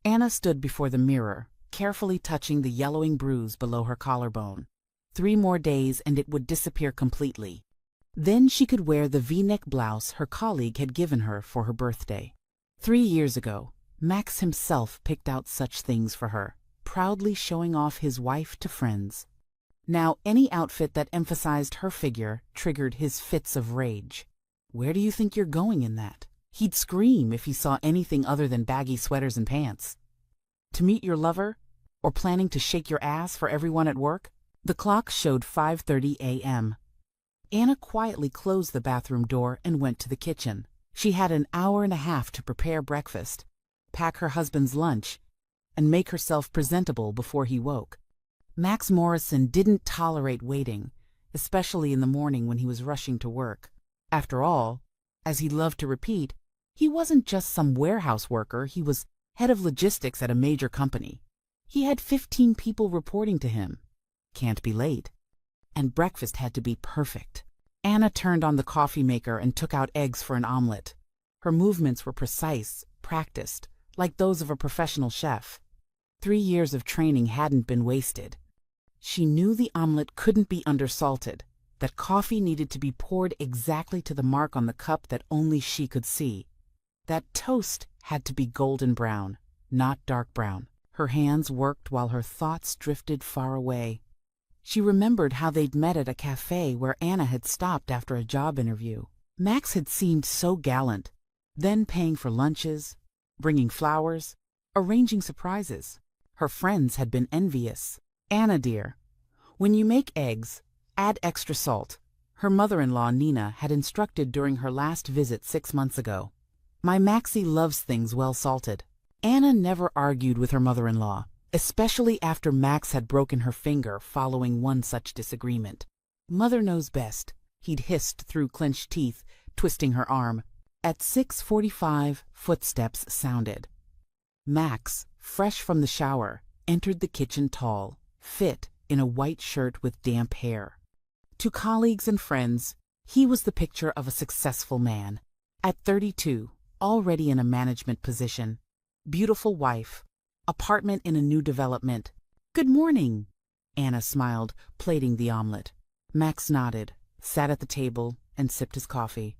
Anna stood before the mirror, carefully touching the yellowing bruise below her collarbone. 3 more days and it would disappear completely. Then she could wear the V-neck blouse her colleague had given her for her birthday. 3 years ago, Max himself picked out such things for her, proudly showing off his wife to friends. Now any outfit that emphasized her figure triggered his fits of rage. "Where do you think you're going in that?" He'd scream if he saw anything other than baggy sweaters and pants. "To meet your lover? Or planning to shake your ass for everyone at work?" The clock showed 5:30 a.m. Anna quietly closed the bathroom door and went to the kitchen. She had an hour and a half to prepare breakfast, pack her husband's lunch, and make herself presentable before he woke. Max Morrison didn't tolerate waiting, especially in the morning when he was rushing to work. After all, as he loved to repeat, he wasn't just some warehouse worker, he was head of logistics at a major company. He had 15 people reporting to him. Can't be late. And breakfast had to be perfect. Anna turned on the coffee maker and took out eggs for an omelet. Her movements were precise, practiced, like those of a professional chef. 3 years of training hadn't been wasted. She knew the omelet couldn't be undersalted, that coffee needed to be poured exactly to the mark on the cup that only she could see. That toast had to be golden brown, not dark brown. Her hands worked while her thoughts drifted far away. She remembered how they'd met at a cafe where Anna had stopped after a job interview. Max had seemed so gallant, then paying for lunches, bringing flowers, arranging surprises. Her friends had been envious. "Anna, dear, when you make eggs, add extra salt," her mother-in-law Nina had instructed during her last visit 6 months ago. "My Maxie loves things well salted." Anna never argued with her mother-in-law, especially after Max had broken her finger following one such disagreement. "Mother knows best," he'd hissed through clenched teeth, twisting her arm. At 6:45, footsteps sounded. Max, fresh from the shower, entered the kitchen tall, fit in a white shirt with damp hair. To colleagues and friends, he was the picture of a successful man. At 32, already in a management position, beautiful wife, apartment in a new development. "Good morning," Anna smiled, plating the omelet. Max nodded, sat at the table, and sipped his coffee.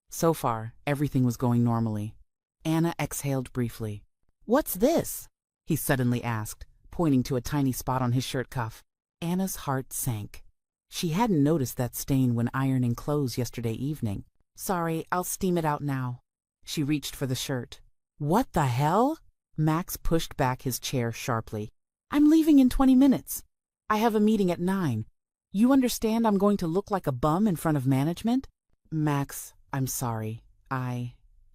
So far, everything was going normally. Anna exhaled briefly. "What's this?" he suddenly asked, pointing to a tiny spot on his shirt cuff. Anna's heart sank. She hadn't noticed that stain when ironing clothes yesterday evening. "Sorry, I'll steam it out now." She reached for the shirt. "What the hell?" Max pushed back his chair sharply. "I'm leaving in 20 minutes. I have a meeting at 9. You understand I'm going to look like a bum in front of management?" "Max, I'm sorry.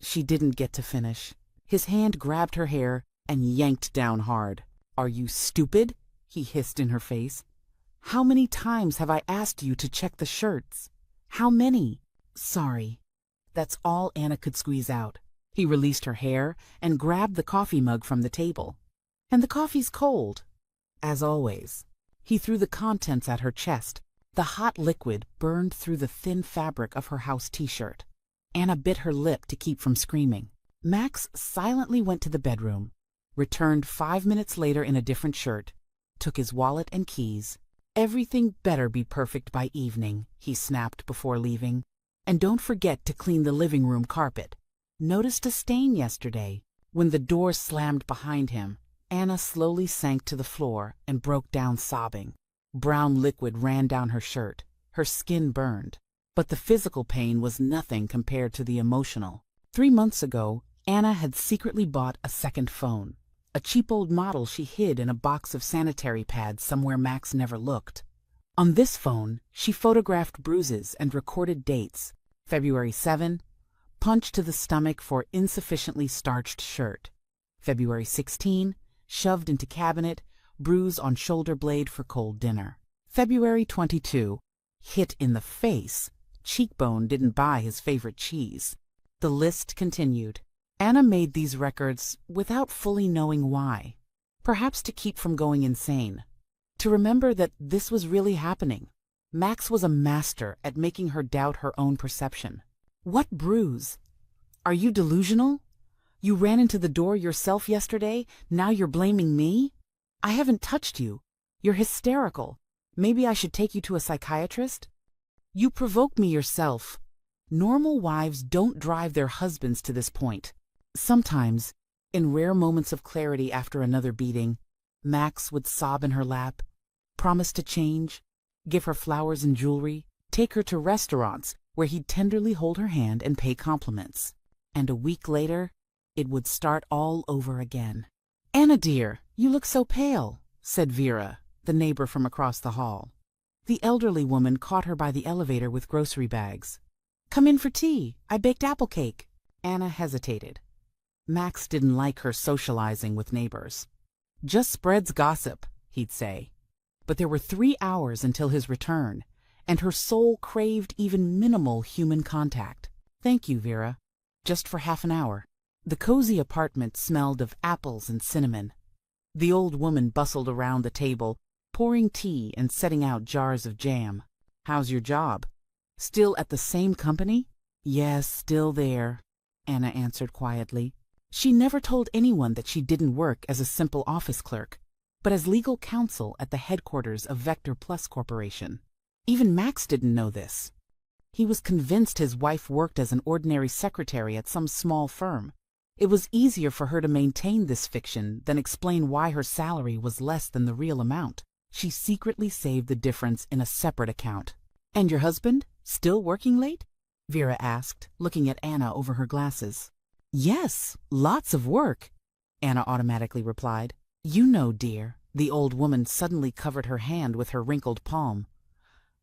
She didn't get to finish." His hand grabbed her hair and yanked down hard. "Are you stupid?" he hissed in her face. "How many times have I asked you to check the shirts? How many?" "Sorry." That's all Anna could squeeze out. He released her hair and grabbed the coffee mug from the table. "And the coffee's cold." As always. He threw the contents at her chest. The hot liquid burned through the thin fabric of her house t-shirt. Anna bit her lip to keep from screaming. Max silently went to the bedroom, returned 5 minutes later in a different shirt, took his wallet and keys. "Everything better be perfect by evening," he snapped before leaving. "And don't forget to clean the living room carpet. Noticed a stain yesterday." When the door slammed behind him, Anna slowly sank to the floor and broke down sobbing. Brown liquid ran down her shirt. Her skin burned. But the physical pain was nothing compared to the emotional. 3 months ago, Anna had secretly bought a second phone. A cheap old model she hid in a box of sanitary pads somewhere Max never looked. On this phone, she photographed bruises and recorded dates. February 7, punch to the stomach for insufficiently starched shirt. February 16, shoved into cabinet, bruise on shoulder blade for cold dinner. February 22, hit in the face, cheekbone didn't buy his favorite cheese. The list continued. Anna made these records without fully knowing why. Perhaps to keep from going insane. To remember that this was really happening. Max was a master at making her doubt her own perception. "What bruise? Are you delusional?" You ran into the door yourself yesterday, now you're blaming me? I haven't touched you. You're hysterical. Maybe I should take you to a psychiatrist? You provoked me yourself. Normal wives don't drive their husbands to this point. Sometimes, in rare moments of clarity after another beating, Max would sob in her lap, promise to change, give her flowers and jewelry, take her to restaurants where he'd tenderly hold her hand and pay compliments. And a week later, it would start all over again. "Anna dear, you look so pale," said Vera, the neighbor from across the hall. The elderly woman caught her by the elevator with grocery bags. "Come in for tea. I baked apple cake." Anna hesitated. Max didn't like her socializing with neighbors. "Just spreads gossip," he'd say. But there were 3 hours until his return, and her soul craved even minimal human contact. "Thank you, Vera. Just for half an hour." The cozy apartment smelled of apples and cinnamon. The old woman bustled around the table, pouring tea and setting out jars of jam. "How's your job? Still at the same company?" "Yes, still there," Anna answered quietly. She never told anyone that she didn't work as a simple office clerk, but as legal counsel at the headquarters of Vector Plus Corporation. Even Max didn't know this. He was convinced his wife worked as an ordinary secretary at some small firm. It was easier for her to maintain this fiction than explain why her salary was less than the real amount. She secretly saved the difference in a separate account. "And your husband? Still working late?" Vera asked, looking at Anna over her glasses. "Yes, lots of work," Anna automatically replied. "You know, dear." The old woman suddenly covered her hand with her wrinkled palm.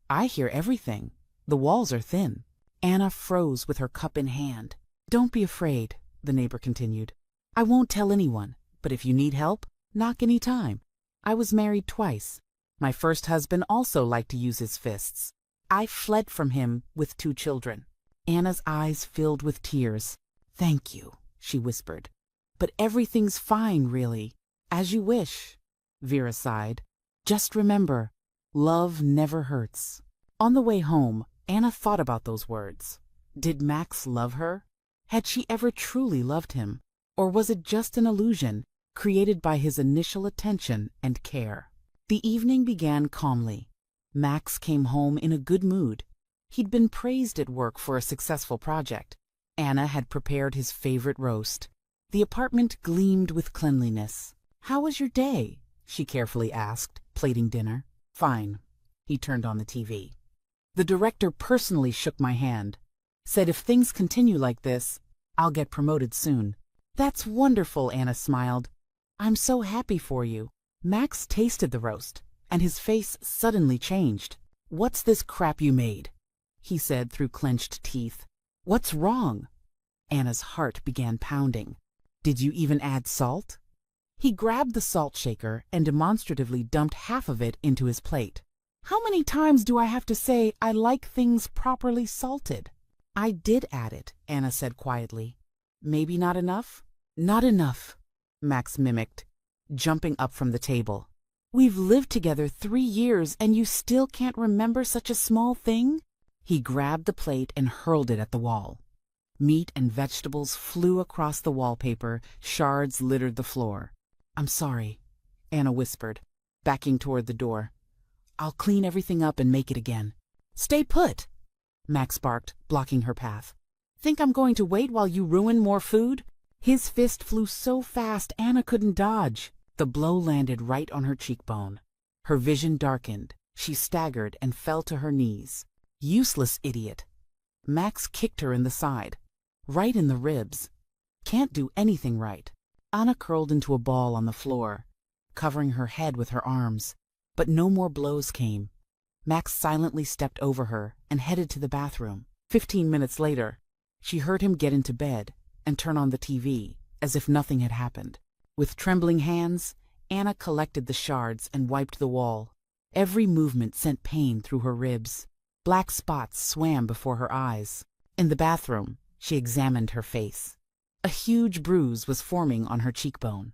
"I hear everything. The walls are thin." Anna froze with her cup in hand. "Don't be afraid," the neighbor continued. "I won't tell anyone, but if you need help, knock any time. I was married twice. My first husband also liked to use his fists. I fled from him with 2 children. Anna's eyes filled with tears. "Thank you," she whispered. "But everything's fine, really. As you wish." Vera sighed. "Just remember, love never hurts." On the way home, Anna thought about those words. Did Max love her? Had she ever truly loved him? Or was it just an illusion created by his initial attention and care? The evening began calmly. Max came home in a good mood. He'd been praised at work for a successful project. Anna had prepared his favorite roast. The apartment gleamed with cleanliness. "How was your day?" she carefully asked, plating dinner. "Fine." He turned on the TV. "The director personally shook my hand. Said if things continue like this, I'll get promoted soon." "That's wonderful," Anna smiled. "I'm so happy for you." Max tasted the roast, and his face suddenly changed. "What's this crap you made?" he said through clenched teeth. "What's wrong?" Anna's heart began pounding. "Did you even add salt?" He grabbed the salt shaker and demonstratively dumped half of it into his plate. "How many times do I have to say I like things properly salted?" "I did add it," Anna said quietly. "Maybe not enough?" "Not enough," Max mimicked, jumping up from the table. "We've lived together 3 years and you still can't remember such a small thing?" He grabbed the plate and hurled it at the wall. Meat and vegetables flew across the wallpaper, shards littered the floor. "I'm sorry," Anna whispered, backing toward the door. "I'll clean everything up and make it again." "Stay put," Max barked, blocking her path. "Think I'm going to wait while you ruin more food?" His fist flew so fast Anna couldn't dodge. The blow landed right on her cheekbone. Her vision darkened. She staggered and fell to her knees. "Useless idiot." Max kicked her in the side, right in the ribs. Can't do anything right. Anna curled into a ball on the floor, covering her head with her arms. But no more blows came. Max silently stepped over her and headed to the bathroom. 15 minutes later, she heard him get into bed and turn on the TV, as if nothing had happened. With trembling hands, Anna collected the shards and wiped the wall. Every movement sent pain through her ribs. Black spots swam before her eyes. In the bathroom, she examined her face. A huge bruise was forming on her cheekbone.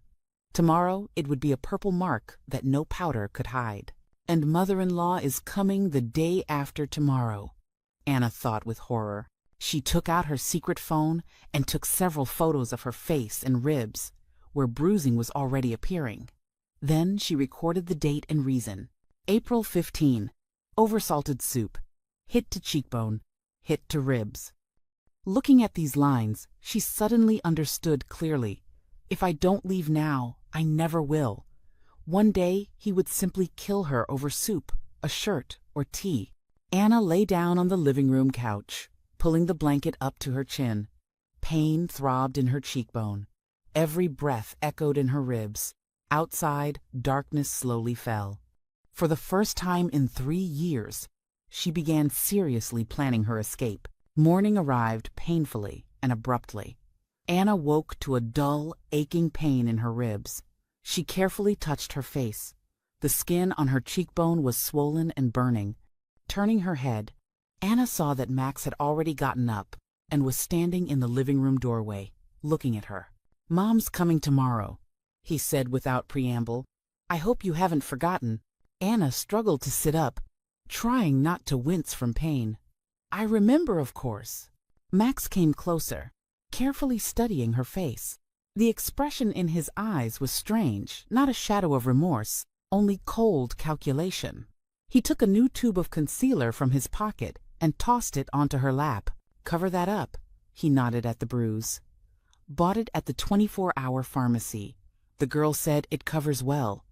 Tomorrow it would be a purple mark that no powder could hide. And mother-in-law is coming the day after tomorrow, Anna thought with horror. She took out her secret phone and took several photos of her face and ribs, where bruising was already appearing. Then she recorded the date and reason. April 15. Oversalted soup. Hit to cheekbone. Hit to ribs. Looking at these lines, she suddenly understood clearly. If I don't leave now, I never will. One day, he would simply kill her over soup, a shirt, or tea. Anna lay down on the living room couch, pulling the blanket up to her chin. Pain throbbed in her cheekbone. Every breath echoed in her ribs. Outside, darkness slowly fell. For the first time in 3 years, she began seriously planning her escape. Morning arrived painfully and abruptly. Anna woke to a dull, aching pain in her ribs. She carefully touched her face. The skin on her cheekbone was swollen and burning. Turning her head, Anna saw that Max had already gotten up and was standing in the living room doorway, looking at her. "Mom's coming tomorrow," he said without preamble. "I hope you haven't forgotten." Anna struggled to sit up, trying not to wince from pain. "I remember, of course." Max came closer, carefully studying her face. The expression in his eyes was strange, not a shadow of remorse, only cold calculation. He took a new tube of concealer from his pocket and tossed it onto her lap. "Cover that up," he nodded at the bruise. "Bought it at the 24-hour pharmacy. The girl said it covers well.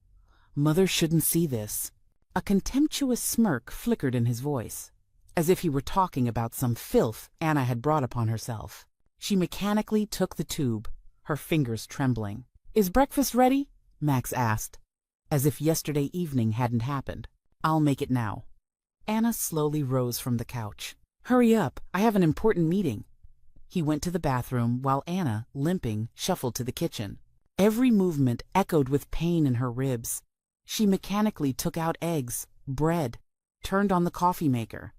Mother shouldn't see this." A contemptuous smirk flickered in his voice, as if he were talking about some filth Anna had brought upon herself. She mechanically took the tube, her fingers trembling. "Is breakfast ready?" Max asked, as if yesterday evening hadn't happened. "I'll make it now." Anna slowly rose from the couch. "Hurry up, I have an important meeting." He went to the bathroom while Anna, limping, shuffled to the kitchen. Every movement echoed with pain in her ribs. She mechanically took out eggs, bread, turned on the coffee maker.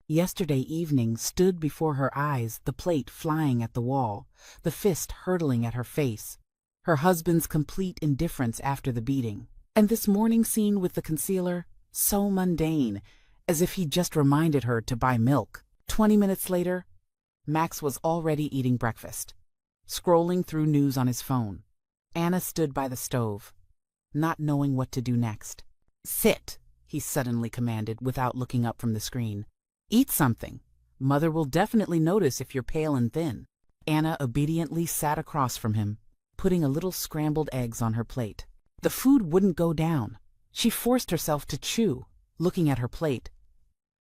Yesterday evening stood before her eyes, the plate flying at the wall, the fist hurtling at her face, her husband's complete indifference after the beating. And this morning scene with the concealer, so mundane, as if he just reminded her to buy milk. 20 minutes later, Max was already eating breakfast, scrolling through news on his phone. Anna stood by the stove, not knowing what to do next. "Sit," he suddenly commanded without looking up from the screen. "Eat something. Mother will definitely notice if you're pale and thin." Anna obediently sat across from him, putting a little scrambled eggs on her plate. The food wouldn't go down. She forced herself to chew, looking at her plate.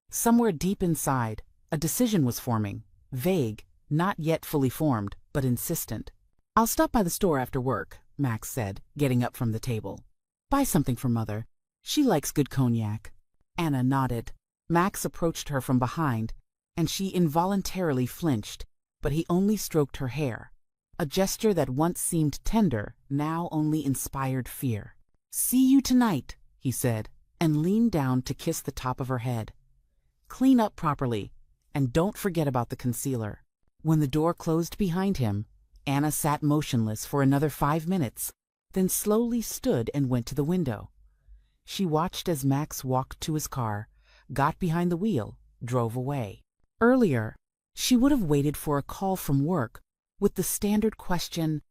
Somewhere deep inside, a decision was forming, vague, not yet fully formed, but insistent. "I'll stop by the store after work," Max said, getting up from the table. "Buy something for Mother. She likes good cognac." Anna nodded. Max approached her from behind, and she involuntarily flinched, but he only stroked her hair, a gesture that once seemed tender, now only inspired fear. "See you tonight," he said, and leaned down to kiss the top of her head. "Clean up properly, and don't forget about the concealer." When the door closed behind him, Anna sat motionless for another 5 minutes, then slowly stood and went to the window. She watched as Max walked to his car, got behind the wheel, drove away. Earlier, she would have waited for a call from work with the standard question,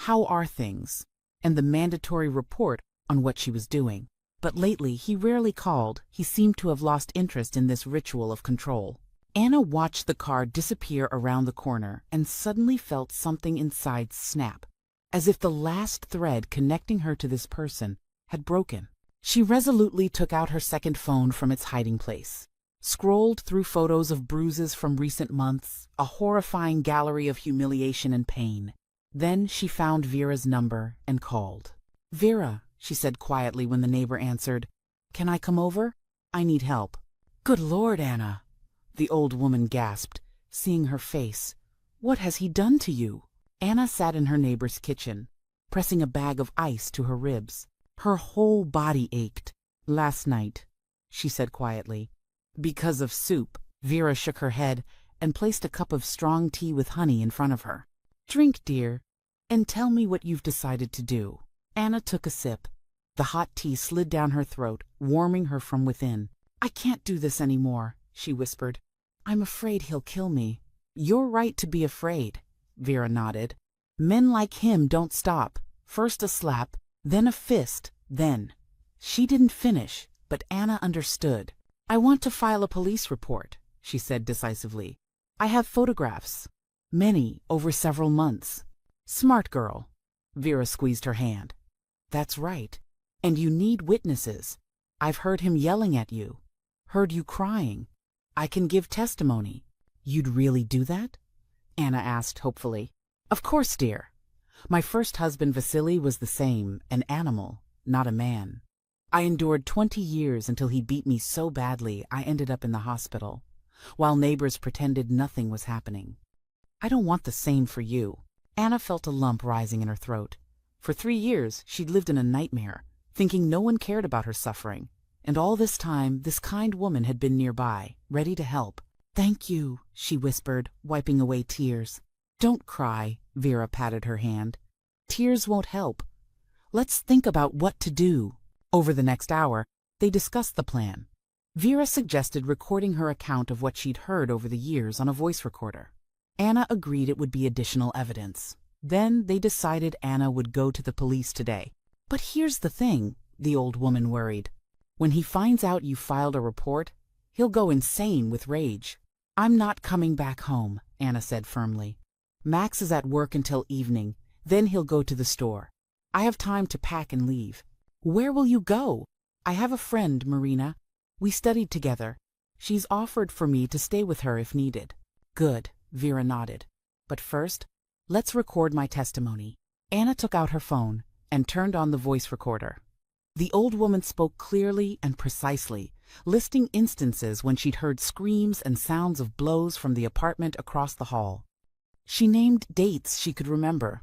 "How are things?" and the mandatory report on what she was doing. But lately, he rarely called. He seemed to have lost interest in this ritual of control. Anna watched the car disappear around the corner and suddenly felt something inside snap, as if the last thread connecting her to this person had broken. She resolutely took out her second phone from its hiding place, scrolled through photos of bruises from recent months, a horrifying gallery of humiliation and pain. Then she found Vera's number and called. "Vera," she said quietly when the neighbor answered, "can I come over? I need help." "Good Lord, Anna," the old woman gasped, seeing her face. "What has he done to you?" Anna sat in her neighbor's kitchen, pressing a bag of ice to her ribs. Her whole body ached. "Last night," she said quietly. "Because of soup." Vera shook her head and placed a cup of strong tea with honey in front of her. "Drink, dear, and tell me what you've decided to do." Anna took a sip. The hot tea slid down her throat, warming her from within. "I can't do this anymore," she whispered. "I'm afraid he'll kill me." You're right to be afraid, Vera nodded. Men like him don't stop. First a slap, then a fist, then. She didn't finish, but Anna understood. I want to file a police report, she said decisively. I have photographs. Many over several months. Smart girl. Vera squeezed her hand. That's right. And you need witnesses. I've heard him yelling at you. Heard you crying. I can give testimony. You'd really do that? Anna asked hopefully. Of course, dear. My first husband Vasily was the same, an animal, not a man. I endured 20 years until he beat me so badly I ended up in the hospital, while neighbors pretended nothing was happening. I don't want the same for you. Anna felt a lump rising in her throat. For 3 years, she'd lived in a nightmare, thinking no one cared about her suffering. And all this time, this kind woman had been nearby, ready to help. Thank you, she whispered, wiping away tears. Don't cry, Vera patted her hand. Tears won't help. Let's think about what to do. Over the next hour, they discussed the plan. Vera suggested recording her account of what she'd heard over the years on a voice recorder. Anna agreed it would be additional evidence. Then they decided Anna would go to the police today. But here's the thing, the old woman worried. When he finds out you filed a report, he'll go insane with rage. I'm not coming back home, Anna said firmly. Max is at work until evening, then he'll go to the store. I have time to pack and leave. Where will you go? I have a friend, Marina. We studied together. She's offered for me to stay with her if needed. Good, Vera nodded. But first, let's record my testimony. Anna took out her phone and turned on the voice recorder. The old woman spoke clearly and precisely, listing instances when she'd heard screams and sounds of blows from the apartment across the hall. She named dates she could remember,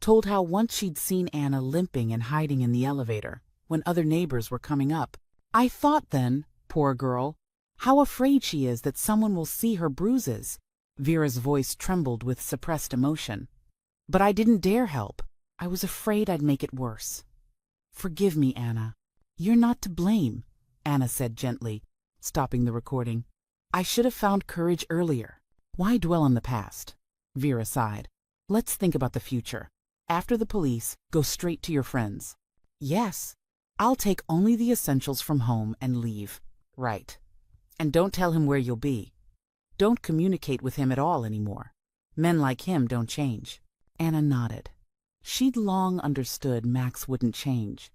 told how once she'd seen Anna limping and hiding in the elevator when other neighbors were coming up. I thought then, poor girl, how afraid she is that someone will see her bruises. Vera's voice trembled with suppressed emotion. But I didn't dare help. I was afraid I'd make it worse. Forgive me, Anna. You're not to blame, Anna said gently, stopping the recording. I should have found courage earlier. Why dwell on the past? Vera sighed. Let's think about the future. After the police, go straight to your friends. Yes. I'll take only the essentials from home and leave. Right. And don't tell him where you'll be. Don't communicate with him at all anymore. Men like him don't change. Anna nodded. She'd long understood Max wouldn't change.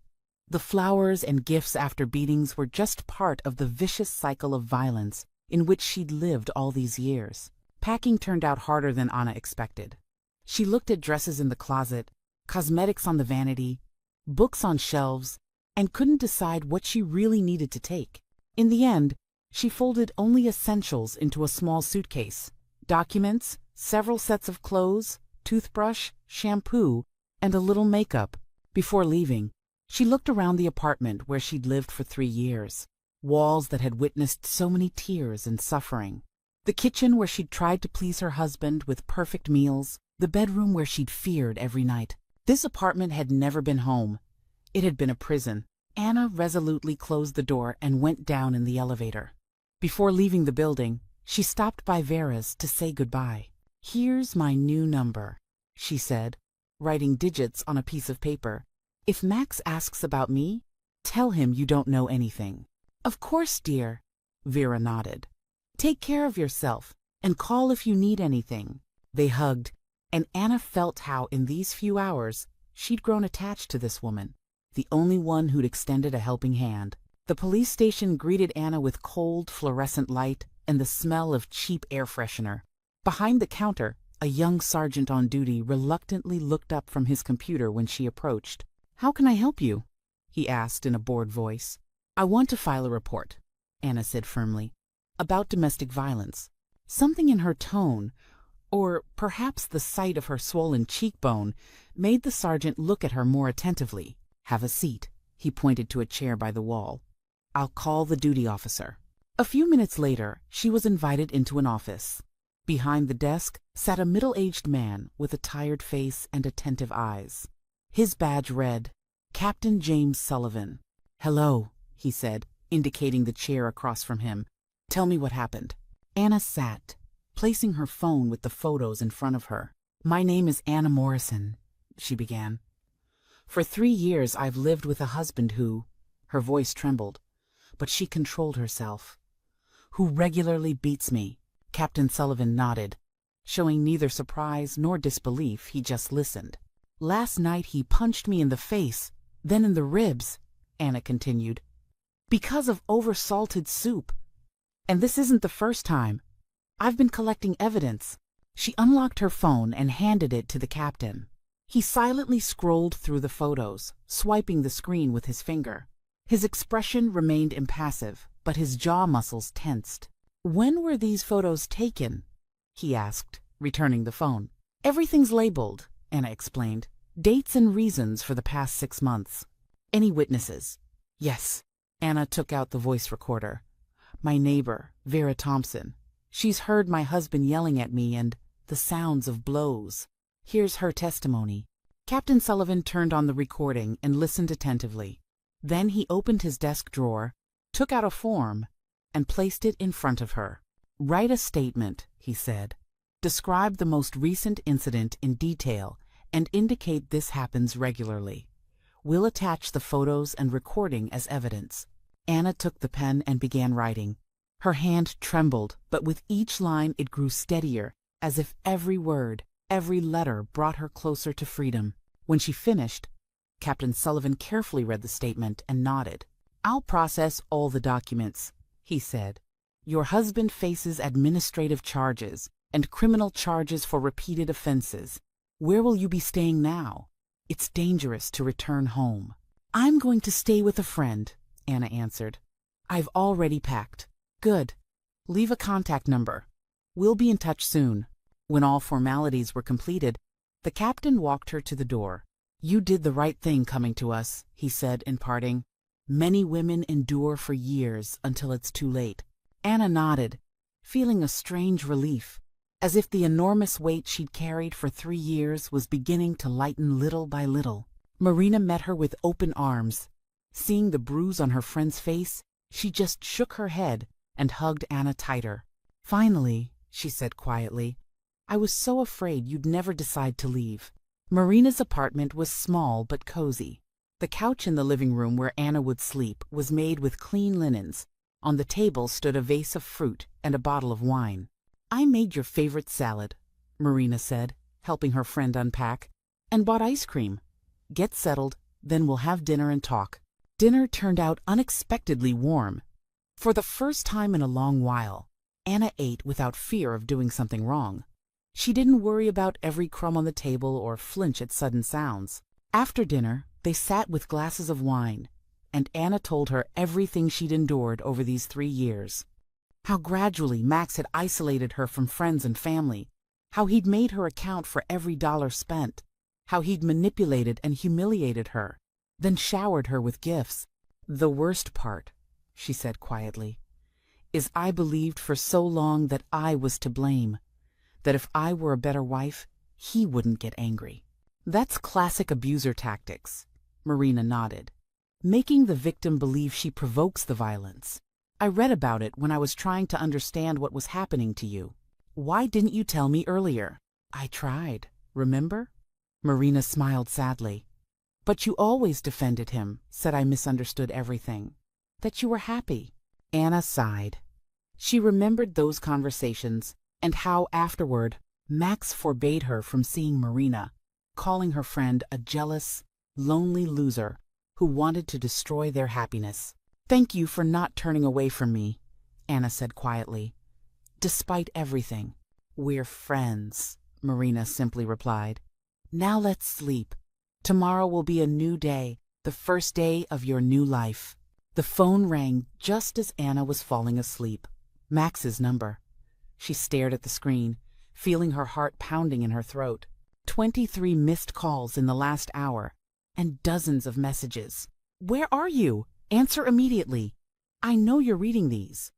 The flowers and gifts after beatings were just part of the vicious cycle of violence in which she'd lived all these years. Packing turned out harder than Anna expected. She looked at dresses in the closet, cosmetics on the vanity, books on shelves, and couldn't decide what she really needed to take. In the end, she folded only essentials into a small suitcase: documents, several sets of clothes, toothbrush, shampoo, and a little makeup. Before leaving, she looked around the apartment where she'd lived for 3 years, walls that had witnessed so many tears and suffering. The kitchen where she'd tried to please her husband with perfect meals, the bedroom where she'd feared every night. This apartment had never been home. It had been a prison. Anna resolutely closed the door and went down in the elevator. Before leaving the building, she stopped by Vera's to say goodbye. Here's my new number, she said, writing digits on a piece of paper. If Max asks about me, tell him you don't know anything. Of course, dear, Vera nodded. Take care of yourself and call if you need anything. They hugged, and Anna felt how in these few hours she'd grown attached to this woman, the only one who'd extended a helping hand. The police station greeted Anna with cold, fluorescent light and the smell of cheap air freshener. Behind the counter, a young sergeant on duty reluctantly looked up from his computer when she approached. How can I help you? He asked in a bored voice. I want to file a report, Anna said firmly, about domestic violence. Something in her tone, or perhaps the sight of her swollen cheekbone, made the sergeant look at her more attentively. Have a seat. He pointed to a chair by the wall. I'll call the duty officer. A few minutes later, she was invited into an office. Behind the desk sat a middle-aged man with a tired face and attentive eyes. His badge read, Captain James Sullivan. Hello, he said, indicating the chair across from him. Tell me what happened. Anna sat, placing her phone with the photos in front of her. "My name is Anna Morrison," she began. "For 3 years I've lived with a husband who—" her voice trembled, but she controlled herself. "Who regularly beats me." Captain Sullivan nodded. Showing neither surprise nor disbelief, he just listened. "Last night he punched me in the face, then in the ribs," Anna continued, "because of oversalted soup. And this isn't the first time. I've been collecting evidence." She unlocked her phone and handed it to the captain. He silently scrolled through the photos, swiping the screen with his finger. His expression remained impassive, but his jaw muscles tensed. "When were these photos taken?" he asked, returning the phone. "Everything's labeled," Anna explained. "Dates and reasons for the past 6 months. Any witnesses?" "Yes." Anna took out the voice recorder. "My neighbor, Vera Thompson. She's heard my husband yelling at me and the sounds of blows. Here's her testimony." Captain Sullivan turned on the recording and listened attentively. Then he opened his desk drawer, took out a form, and placed it in front of her. "Write a statement," he said. "Describe the most recent incident in detail and indicate this happens regularly. We'll attach the photos and recording as evidence." Anna took the pen and began writing. Her hand trembled, but with each line it grew steadier, as if every word, every letter brought her closer to freedom. When she finished, Captain Sullivan carefully read the statement and nodded. "I'll process all the documents," he said. "Your husband faces administrative charges and criminal charges for repeated offenses. Where will you be staying now? It's dangerous to return home." "I'm going to stay with a friend," Anna answered. "I've already packed." "Good. Leave a contact number. We'll be in touch soon." When all formalities were completed, the captain walked her to the door. "You did the right thing coming to us," he said in parting. "Many women endure for years until it's too late." Anna nodded, feeling a strange relief, as if the enormous weight she'd carried for 3 years was beginning to lighten little by little. Marina met her with open arms. Seeing the bruise on her friend's face, she just shook her head and hugged Anna tighter. "Finally," she said quietly, "I was so afraid you'd never decide to leave." Marina's apartment was small but cozy. The couch in the living room where Anna would sleep was made with clean linens. On the table stood a vase of fruit and a bottle of wine. "I made your favorite salad," Marina said, helping her friend unpack, "and bought ice cream. Get settled, then we'll have dinner and talk." Dinner turned out unexpectedly warm. For the first time in a long while, Anna ate without fear of doing something wrong. She didn't worry about every crumb on the table or flinch at sudden sounds. After dinner, they sat with glasses of wine, and Anna told her everything she'd endured over these 3 years. How gradually Max had isolated her from friends and family, how he'd made her account for every dollar spent, how he'd manipulated and humiliated her, then showered her with gifts. "The worst part," she said quietly, "is I believed for so long that I was to blame, that if I were a better wife, he wouldn't get angry." "That's classic abuser tactics," Marina nodded. "Making the victim believe she provokes the violence. I read about it when I was trying to understand what was happening to you. Why didn't you tell me earlier?" "I tried, remember?" Marina smiled sadly. "But you always defended him, said I misunderstood everything, that you were happy." Anna sighed. She remembered those conversations and how afterward Max forbade her from seeing Marina, calling her friend a jealous, lonely loser who wanted to destroy their happiness. "Thank you for not turning away from me," Anna said quietly. "Despite everything." "We're friends," Marina simply replied. "Now let's sleep. Tomorrow will be a new day, the first day of your new life." The phone rang just as Anna was falling asleep. Max's number. She stared at the screen, feeling her heart pounding in her throat. 23 missed calls in the last hour, and dozens of messages. "Where are you? Answer immediately. I know you're reading these."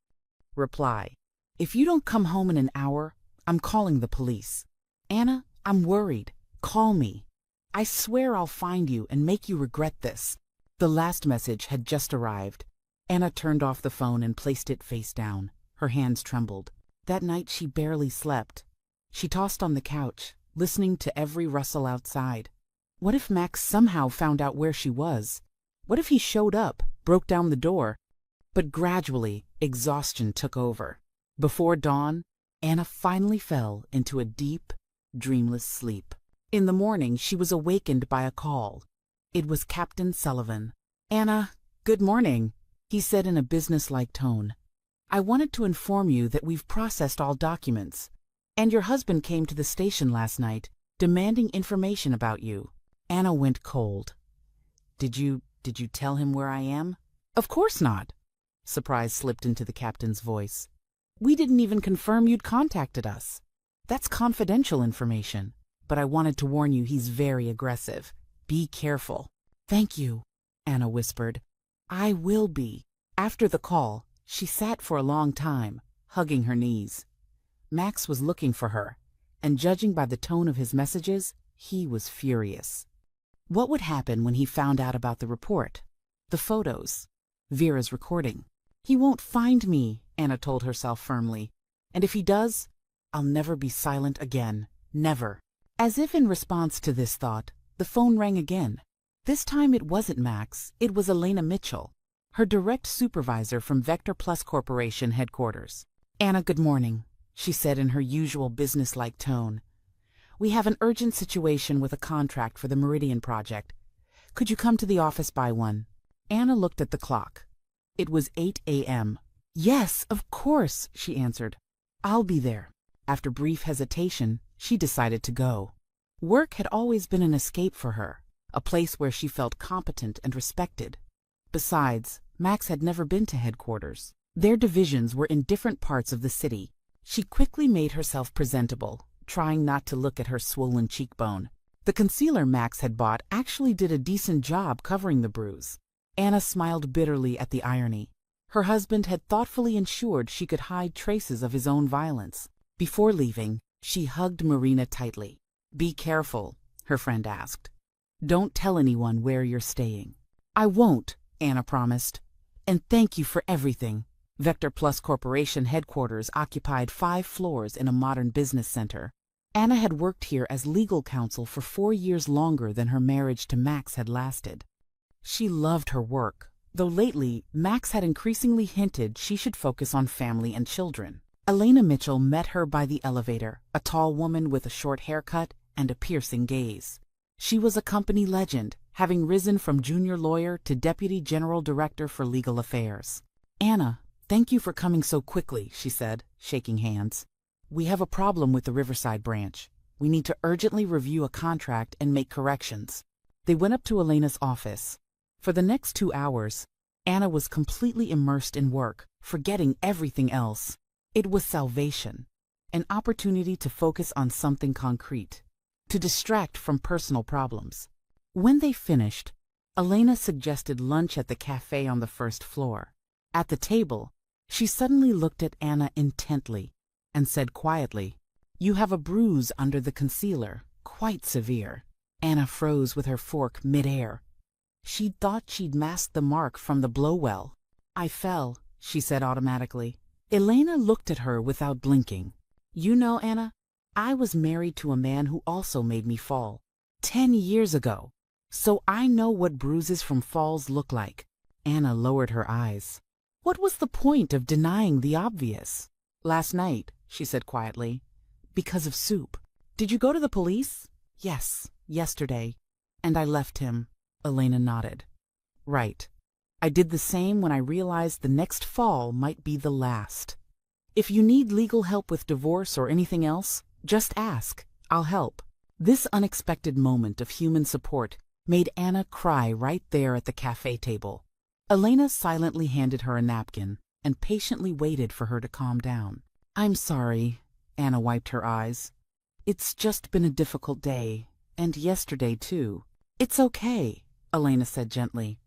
Reply: "If you don't come home in an hour, I'm calling the police. Anna, I'm worried. Call me. I swear I'll find you and make you regret this." The last message had just arrived. Anna turned off the phone and placed it face down. Her hands trembled. That night she barely slept. She tossed on the couch, listening to every rustle outside. What if Max somehow found out where she was? What if he showed up, broke down the door? But gradually, exhaustion took over. Before dawn, Anna finally fell into a deep, dreamless sleep. In the morning, she was awakened by a call. It was Captain Sullivan. "Anna, good morning," he said in a businesslike tone. "I wanted to inform you that we've processed all documents, and your husband came to the station last night, demanding information about you." Anna went cold. Did you tell him where I am?" "Of course not." Surprise slipped into the captain's voice. "We didn't even confirm you'd contacted us. That's confidential information, but I wanted to warn you he's very aggressive. Be careful." "Thank you," Anna whispered. "I will be." After the call, she sat for a long time, hugging her knees. Max was looking for her, and judging by the tone of his messages, he was furious. What would happen when he found out about the report? The photos? Vera's recording? "He won't find me," Anna told herself firmly. "And if he does, I'll never be silent again. Never." As if in response to this thought, the phone rang again. This time it wasn't Max, it was Elena Mitchell, her direct supervisor from Vector Plus Corporation headquarters. "Anna, good morning," she said in her usual businesslike tone. "We have an urgent situation with a contract for the Meridian project. Could you come to the office by 1? Anna looked at the clock. It was 8 a.m. "Yes, of course," she answered. "I'll be there." After brief hesitation, she decided to go. Work had always been an escape for her, a place where she felt competent and respected. Besides, Max had never been to headquarters. Their divisions were in different parts of the city. She quickly made herself presentable, trying not to look at her swollen cheekbone. The concealer Max had bought actually did a decent job covering the bruise. Anna smiled bitterly at the irony. Her husband had thoughtfully ensured she could hide traces of his own violence. Before leaving, she hugged Marina tightly. "Be careful," her friend asked. "Don't tell anyone where you're staying." "I won't," Anna promised. "And thank you for everything." Vector Plus Corporation headquarters occupied 5 floors in a modern business center. Anna had worked here as legal counsel for 4 years longer than her marriage to Max had lasted. She loved her work, though lately Max had increasingly hinted she should focus on family and children. Elena Mitchell met her by the elevator, a tall woman with a short haircut and a piercing gaze. She was a company legend, having risen from junior lawyer to deputy general director for legal affairs. "Anna, thank you for coming so quickly," she said, shaking hands. "We have a problem with the Riverside branch. We need to urgently review a contract and make corrections." They went up to Elena's office. For the next 2 hours, Anna was completely immersed in work, forgetting everything else. It was salvation, an opportunity to focus on something concrete, to distract from personal problems. When they finished, Elena suggested lunch at the cafe on the first floor. At the table, she suddenly looked at Anna intently and said quietly, "You have a bruise under the concealer, quite severe." Anna froze with her fork midair. She'd thought she'd masked the mark from the blow well. "I fell," she said automatically. Elena looked at her without blinking. "You know, Anna, I was married to a man who also made me fall 10 years ago, so I know what bruises from falls look like." Anna lowered her eyes. What was the point of denying the obvious? "Last night," she said quietly, "because of Soup." "Did you go to the police?" "Yes, yesterday, and I left him." Elena nodded. "Right. I did the same when I realized the next fall might be the last. If you need legal help with divorce or anything else, just ask. I'll help." This unexpected moment of human support made Anna cry right there at the cafe table. Elena silently handed her a napkin and patiently waited for her to calm down. "I'm sorry," Anna wiped her eyes. "It's just been a difficult day, and yesterday too." "It's okay," Elena said gently.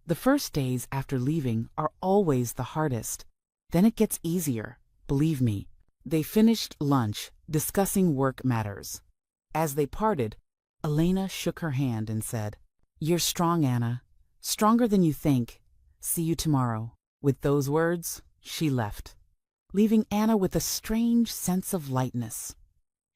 "The first days after leaving are always the hardest. Then it gets easier, believe me." They finished lunch, discussing work matters. As they parted, Elena shook her hand and said, "You're strong, Anna. Stronger than you think. See you tomorrow." With those words, she left. leaving Anna with a strange sense of lightness.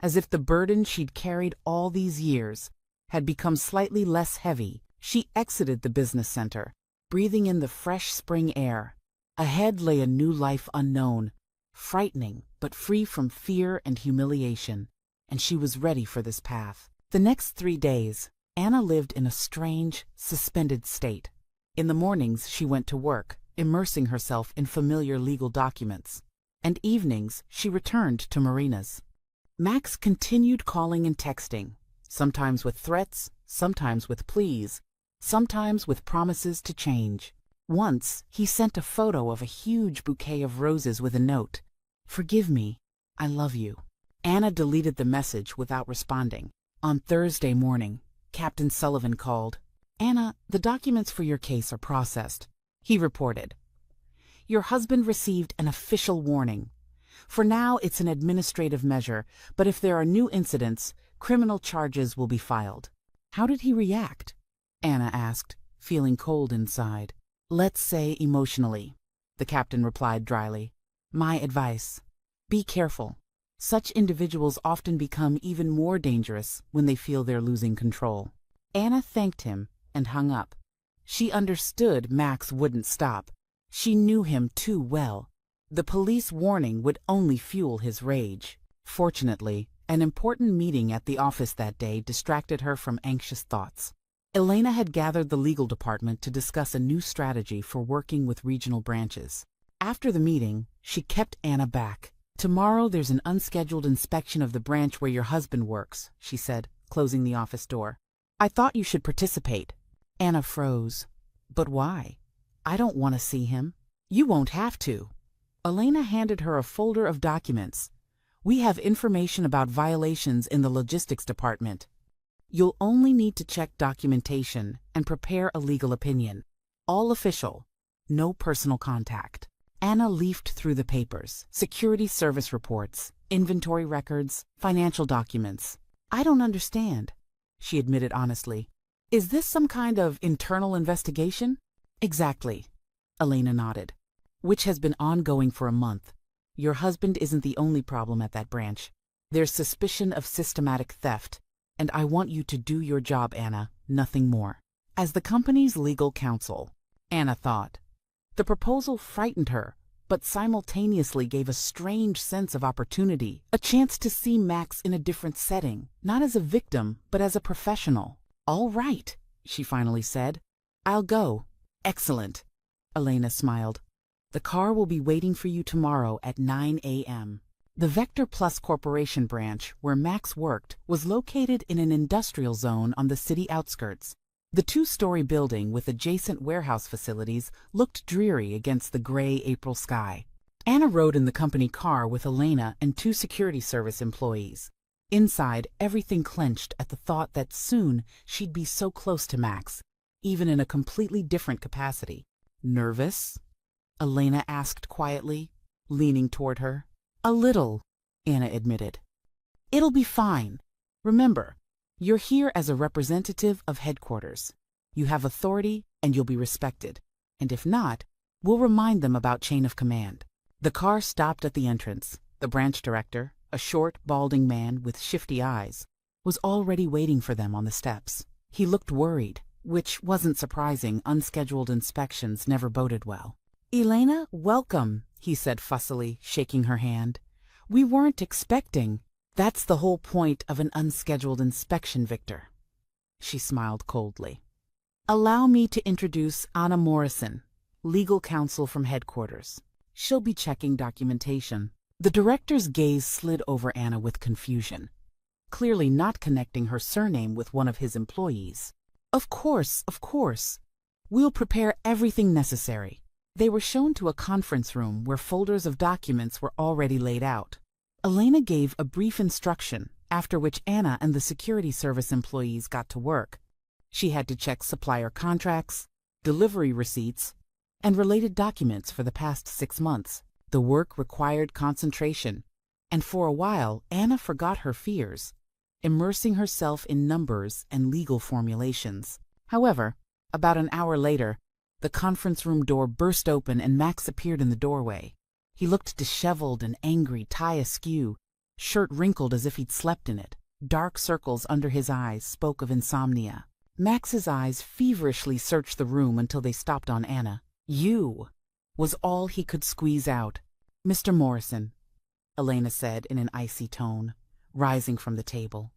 As if the burden she'd carried all these years had become slightly less heavy, she exited the business center, breathing in the fresh spring air. Ahead lay a new life unknown, frightening but free from fear and humiliation, and she was ready for this path. The next 3 days, Anna lived in a strange, suspended state. In the mornings she went to work, immersing herself in familiar legal documents, and evenings she returned to Marina's. Max continued calling and texting, sometimes with threats, sometimes with pleas, sometimes with promises to change. Once, he sent a photo of a huge bouquet of roses with a note, "Forgive me, I love you." Anna deleted the message without responding. On Thursday morning, Captain Sullivan called. "Anna, the documents for your case are processed," he reported. "Your husband received an official warning. For now, it's an administrative measure, but if there are new incidents, criminal charges will be filed." "How did he react?" Anna asked, feeling cold inside. "Let's say emotionally," the captain replied dryly. "My advice: be careful. Such individuals often become even more dangerous when they feel they're losing control." Anna thanked him and hung up. She understood Max wouldn't stop. She knew him too well. The police warning would only fuel his rage. Fortunately, an important meeting at the office that day distracted her from anxious thoughts. Elena had gathered the legal department to discuss a new strategy for working with regional branches. After the meeting, she kept Anna back. "Tomorrow there's an unscheduled inspection of the branch where your husband works," she said, closing the office door. "I thought you should participate." Anna froze. "But why? I don't want to see him." "You won't have to." Elena handed her a folder of documents. "We have information about violations in the logistics department. You'll only need to check documentation and prepare a legal opinion. All official. No personal contact." Anna leafed through the papers: security service reports, inventory records, financial documents. "I don't understand," she admitted honestly. "Is this some kind of internal investigation?" "Exactly," Elena nodded. "Which has been ongoing for a month. Your husband isn't the only problem at that branch. There's suspicion of systematic theft, and I want you to do your job, Anna, nothing more." As the company's legal counsel, Anna thought, the proposal frightened her, but simultaneously gave a strange sense of opportunity, a chance to see Max in a different setting, not as a victim, but as a professional. "All right," she finally said. "I'll go." "Excellent," Elena smiled. "The car will be waiting for you tomorrow at 9 a.m. The Vector Plus Corporation branch, where Max worked, was located in an industrial zone on the city outskirts. The 2-story building with adjacent warehouse facilities looked dreary against the gray April sky. Anna rode in the company car with Elena and 2 security service employees. Inside, everything clenched at the thought that soon she'd be so close to Max, even in a completely different capacity. "Nervous?" Elena asked quietly, leaning toward her. "A little," Anna admitted. "It'll be fine. Remember, you're here as a representative of headquarters. You have authority and you'll be respected. And if not, we'll remind them about chain of command." The car stopped at the entrance. The branch director, a short, balding man with shifty eyes, was already waiting for them on the steps. He looked worried, which wasn't surprising. Unscheduled inspections never boded well. "Elena, welcome," he said fussily, shaking her hand. "We weren't expecting—" "That's the whole point of an unscheduled inspection, Victor." She smiled coldly. "Allow me to introduce Anna Morrison, legal counsel from headquarters. She'll be checking documentation." The director's gaze slid over Anna with confusion, clearly not connecting her surname with one of his employees. Of course. We'll prepare everything necessary." They were shown to a conference room where folders of documents were already laid out. Elena gave a brief instruction, after which Anna and the security service employees got to work. She had to check supplier contracts, delivery receipts, and related documents for the past 6 months. The work required concentration, and for a while Anna forgot her fears, immersing herself in numbers and legal formulations. However, about an hour later, the conference room door burst open and Max appeared in the doorway. He looked disheveled and angry, tie askew, shirt wrinkled as if he'd slept in it. Dark circles under his eyes spoke of insomnia. Max's eyes feverishly searched the room until they stopped on Anna. "You," was all he could squeeze out. "Mr. Morrison," Elena said in an icy tone, rising from the table.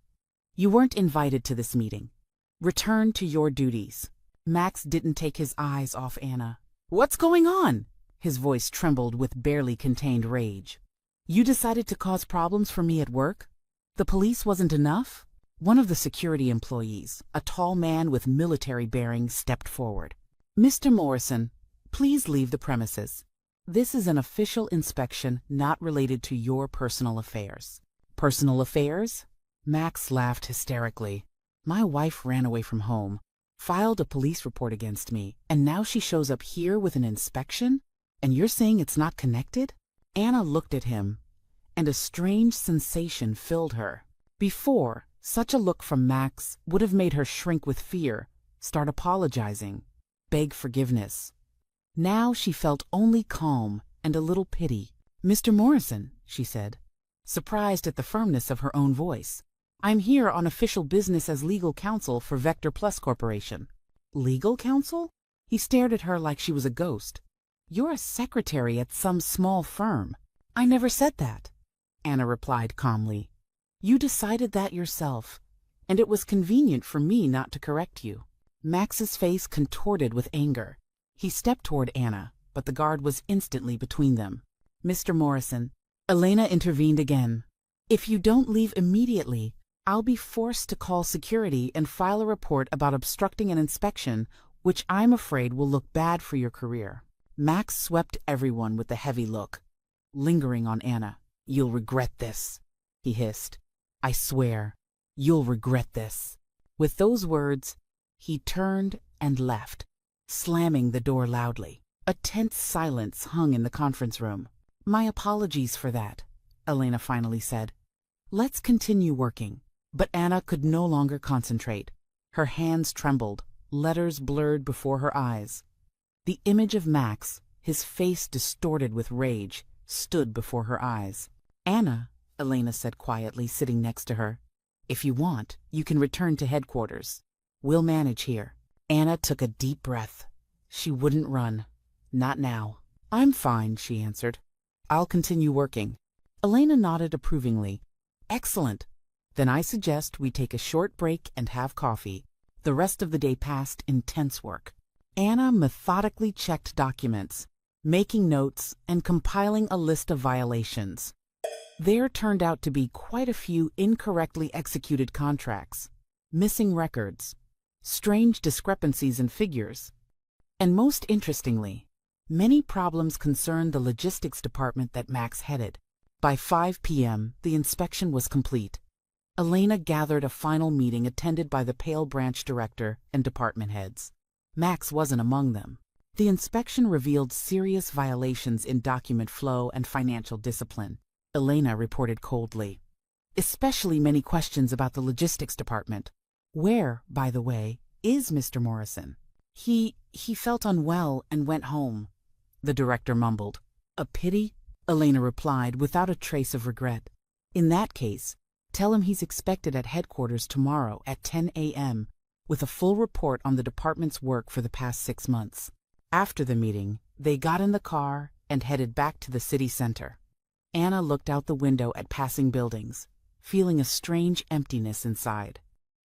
"You weren't invited to this meeting. Return to your duties." Max didn't take his eyes off Anna. "What's going on?" His voice trembled with barely contained rage. "You decided to cause problems for me at work? The police wasn't enough?" One of the security employees, a tall man with military bearing, stepped forward. "Mr. Morrison, please leave the premises. This is an official inspection not related to your personal affairs." "Personal affairs?" Max laughed hysterically. "My wife ran away from home, filed a police report against me, and now she shows up here with an inspection? And you're saying it's not connected?" Anna looked at him, and a strange sensation filled her. Before, such a look from Max would have made her shrink with fear, start apologizing, beg forgiveness. Now she felt only calm and a little pity. "Mr. Morrison," she said, surprised at the firmness of her own voice, "I'm here on official business as legal counsel for Vector Plus Corporation." "Legal counsel?" He stared at her like she was a ghost. "You're a secretary at some small firm." "I never said that," Anna replied calmly. "You decided that yourself, and it was convenient for me not to correct you." Max's face contorted with anger. He stepped toward Anna, but the guard was instantly between them. "Mr. Morrison," Elena intervened again, "if you don't leave immediately, I'll be forced to call security and file a report about obstructing an inspection, which I'm afraid will look bad for your career." Max swept everyone with a heavy look, lingering on Anna. "You'll regret this," he hissed. "I swear, you'll regret this." With those words, he turned and left, slamming the door loudly. A tense silence hung in the conference room. "My apologies for that," Elena finally said. "Let's continue working." But Anna could no longer concentrate. Her hands trembled, letters blurred before her eyes. The image of Max, his face distorted with rage, stood before her eyes. "Anna," Elena said quietly, sitting next to her, "if you want, you can return to headquarters. We'll manage here." Anna took a deep breath. She wouldn't run. Not now. "I'm fine," she answered. "I'll continue working." Elena nodded approvingly. "Excellent. Then I suggest we take a short break and have coffee." The rest of the day passed in tense work. Anna methodically checked documents, making notes and compiling a list of violations. There turned out to be quite a few incorrectly executed contracts, missing records, strange discrepancies in figures, and most interestingly, many problems concerned the logistics department that Max headed. By 5 p.m., the inspection was complete. Elena gathered a final meeting attended by the Pale Branch director and department heads. Max wasn't among them. The inspection revealed serious violations in document flow and financial discipline, Elena reported coldly. Especially many questions about the logistics department. "Where, by the way, is Mr. Morrison?" He felt unwell and went home," the director mumbled. "A pity," Elena replied without a trace of regret. "In that case, tell him he's expected at headquarters tomorrow at 10 a.m. with a full report on the department's work for the past 6 months." After the meeting, they got in the car and headed back to the city center. Anna looked out the window at passing buildings, feeling a strange emptiness inside.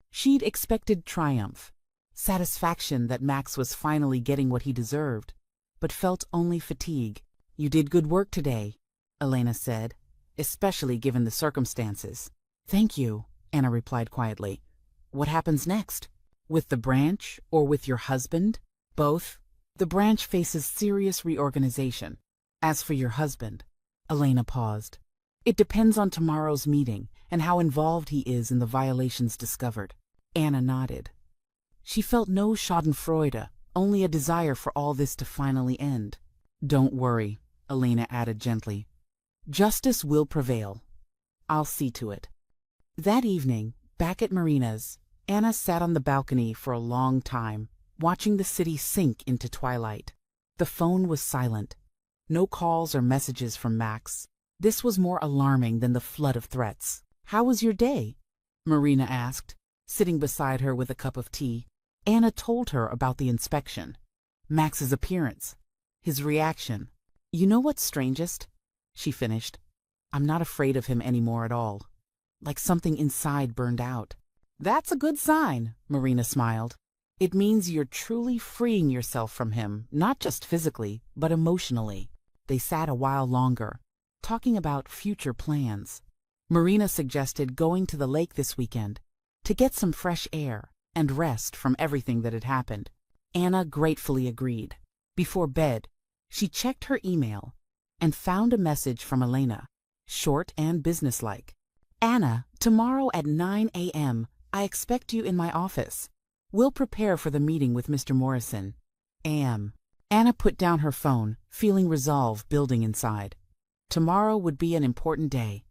She'd expected triumph, satisfaction that Max was finally getting what he deserved, but felt only fatigue. "You did good work today," Elena said, "especially given the circumstances." "Thank you," Anna replied quietly. "What happens next? With the branch or with your husband?" "Both. The branch faces serious reorganization. As for your husband," Elena paused, "it depends on tomorrow's meeting and how involved he is in the violations discovered." Anna nodded. She felt no schadenfreude, only a desire for all this to finally end. "Don't worry," Elena added gently. "Justice will prevail. I'll see to it." That evening, back at Marina's, Anna sat on the balcony for a long time, watching the city sink into twilight. The phone was silent. No calls or messages from Max. This was more alarming than the flood of threats. "How was your day?" Marina asked, sitting beside her with a cup of tea. Anna told her about the inspection, Max's appearance, his reaction. "You know what's strangest?" she finished. "I'm not afraid of him anymore at all. Like something inside burned out." "That's a good sign," Marina smiled. "It means you're truly freeing yourself from him, not just physically, but emotionally." They sat a while longer, talking about future plans. Marina suggested going to the lake this weekend to get some fresh air and rest from everything that had happened. Anna gratefully agreed. Before bed, she checked her email and found a message from Elena, short and businesslike. "Anna, tomorrow at 9 a.m., I expect you in my office. We'll prepare for the meeting with Mr. Morrison. A.m." Anna put down her phone, feeling resolve building inside. Tomorrow would be an important day.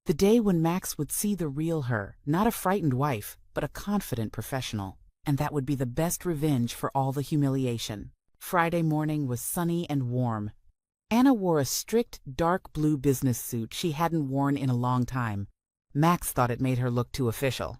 The day when Max would see the real her, not a frightened wife, but a confident professional. And that would be the best revenge for all the humiliation. Friday morning was sunny and warm. Anna wore a strict dark blue business suit she hadn't worn in a long time. Max thought it made her look too official.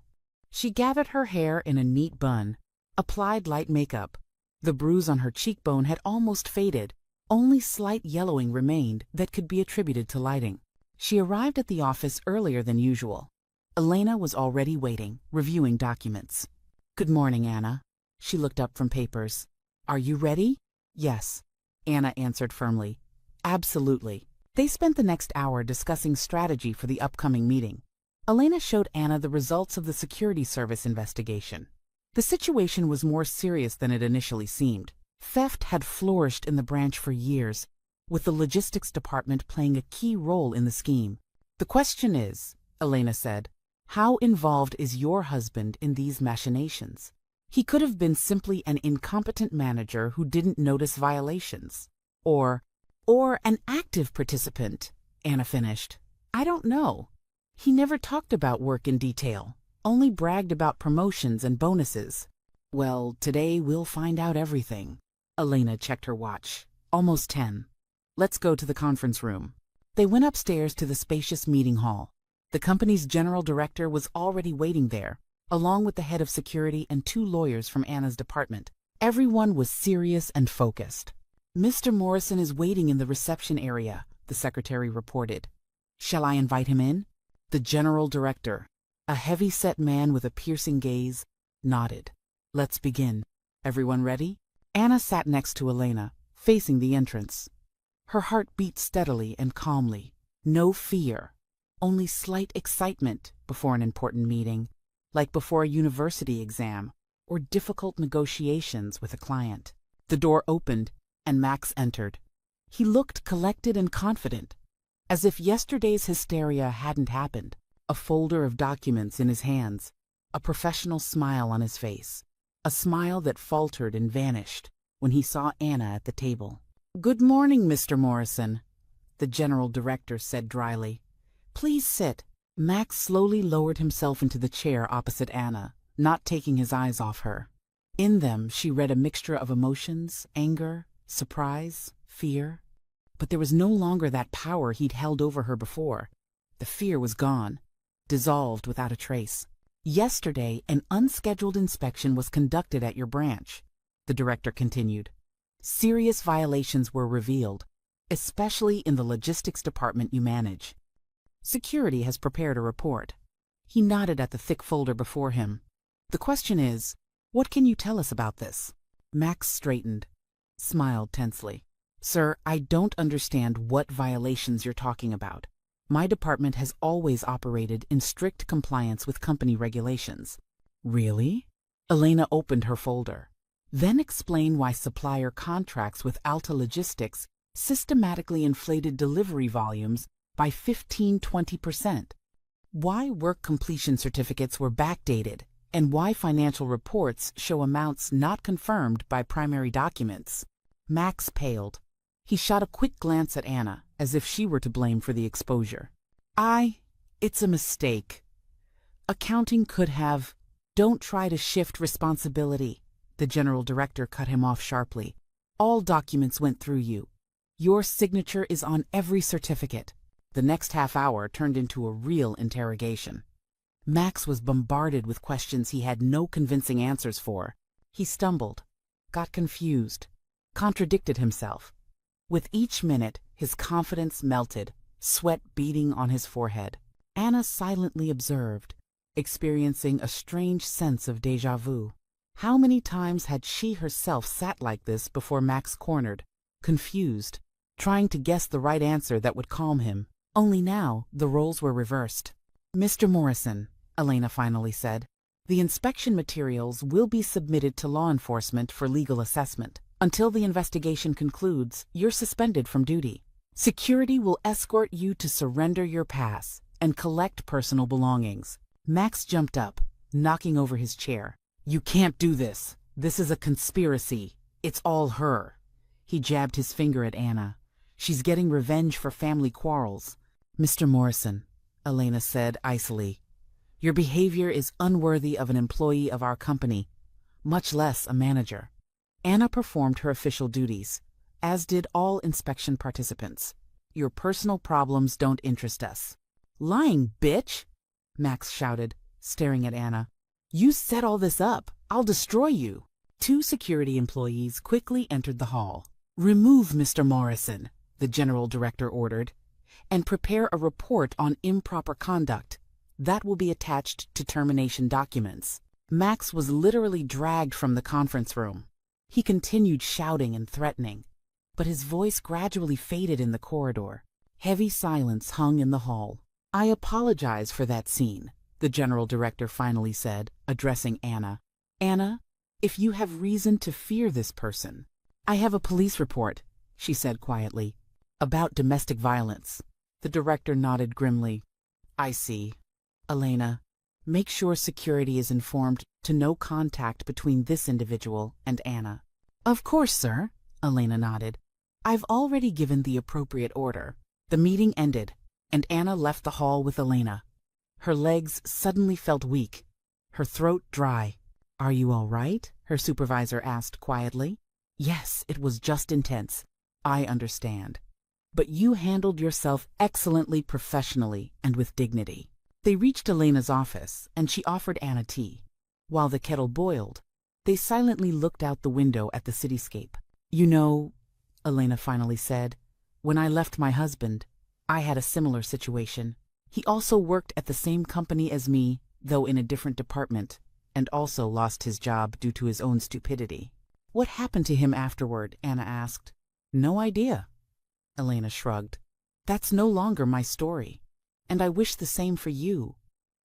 She gathered her hair in a neat bun, applied light makeup. The bruise on her cheekbone had almost faded. Only slight yellowing remained that could be attributed to lighting. She arrived at the office earlier than usual. Elena was already waiting, reviewing documents. "Good morning, Anna." She looked up from papers. "Are you ready?" "Yes," Anna answered firmly. "Absolutely." They spent the next hour discussing strategy for the upcoming meeting. Elena showed Anna the results of the security service investigation. The situation was more serious than it initially seemed. Theft had flourished in the branch for years, with the logistics department playing a key role in the scheme. "The question is," Elena said, "how involved is your husband in these machinations? He could have been simply an incompetent manager who didn't notice violations. Or an active participant," Anna finished. "I don't know. He never talked about work in detail, only bragged about promotions and bonuses." "Well, today we'll find out everything." Elena checked her watch. Almost 10. "Let's go to the conference room." They went upstairs to the spacious meeting hall. The company's general director was already waiting there, along with the head of security and 2 lawyers from Anna's department. Everyone was serious and focused. "Mr. Morrison is waiting in the reception area," the secretary reported. "Shall I invite him in?" The general director, a heavy-set man with a piercing gaze, nodded. "Let's begin. Everyone ready?" Anna sat next to Elena, facing the entrance. Her heart beat steadily and calmly. No fear, only slight excitement before an important meeting, like before a university exam or difficult negotiations with a client. The door opened, and Max entered. He looked collected and confident, as if yesterday's hysteria hadn't happened. A folder of documents in his hands, a professional smile on his face, a smile that faltered and vanished when he saw Anna at the table. "Good morning, Mr. Morrison," the general director said dryly. "Please sit." Max slowly lowered himself into the chair opposite Anna, not taking his eyes off her. In them she read a mixture of emotions, anger, surprise, fear. But there was no longer that power he'd held over her before. The fear was gone, dissolved without a trace. "Yesterday, an unscheduled inspection was conducted at your branch," the director continued. "Serious violations were revealed, especially in the logistics department you manage. Security has prepared a report." He nodded at the thick folder before him. "The question is, what can you tell us about this?" Max straightened, smiled tensely. "Sir, I don't understand what violations you're talking about. My department has always operated in strict compliance with company regulations." "Really?" Elena opened her folder. "Then explain why supplier contracts with Alta Logistics systematically inflated delivery volumes by 15–20%. Why work completion certificates were backdated, and why financial reports show amounts not confirmed by primary documents." Max paled. He shot a quick glance at Anna, as if she were to blame for the exposure. It's a mistake. Accounting could have—" "Don't try to shift responsibility," the general director cut him off sharply. "All documents went through you. Your signature is on every certificate." The next half hour turned into a real interrogation. Max was bombarded with questions he had no convincing answers for. He stumbled, got confused, contradicted himself. With each minute, his confidence melted, sweat beading on his forehead. Anna silently observed, experiencing a strange sense of déjà vu. How many times had she herself sat like this before Max cornered, confused, trying to guess the right answer that would calm him? Only now the roles were reversed. "Mr. Morrison," Elena finally said, "the inspection materials will be submitted to law enforcement for legal assessment. Until the investigation concludes, you're suspended from duty. Security will escort you to surrender your pass and collect personal belongings." Max jumped up, knocking over his chair. "You can't do this. This is a conspiracy. It's all her." He jabbed his finger at Anna. "She's getting revenge for family quarrels." "Mr. Morrison," Elena said icily, "your behavior is unworthy of an employee of our company, much less a manager." Anna performed her official duties, as did all inspection participants. "Your personal problems don't interest us." "Lying bitch!" Max shouted, staring at Anna. "You set all this up. I'll destroy you." Two security employees quickly entered the hall. "Remove Mr. Morrison," the general director ordered, "and prepare a report on improper conduct. That will be attached to termination documents." Max was literally dragged from the conference room. He continued shouting and threatening, but his voice gradually faded in the corridor. Heavy silence hung in the hall. "I apologize for that scene," the general director finally said, addressing Anna. "Anna, if you have reason to fear this person—" "I have a police report," she said quietly, "about domestic violence." The director nodded grimly. "I see. Elena, make sure security is informed to no contact between this individual and Anna." "Of course, sir," Elena nodded. "I've already given the appropriate order." The meeting ended, and Anna left the hall with Elena. Her legs suddenly felt weak, her throat dry. "Are you all right?" her supervisor asked quietly. "Yes, it was just intense. I understand. But you handled yourself excellently, professionally, and with dignity." They reached Elena's office, and she offered Anna tea. While the kettle boiled, they silently looked out the window at the cityscape. "You know," Elena finally said, "when I left my husband, I had a similar situation. He also worked at the same company as me, though in a different department, and also lost his job due to his own stupidity." "What happened to him afterward?" Anna asked. "No idea." Elena shrugged. "That's no longer my story, and I wish the same for you.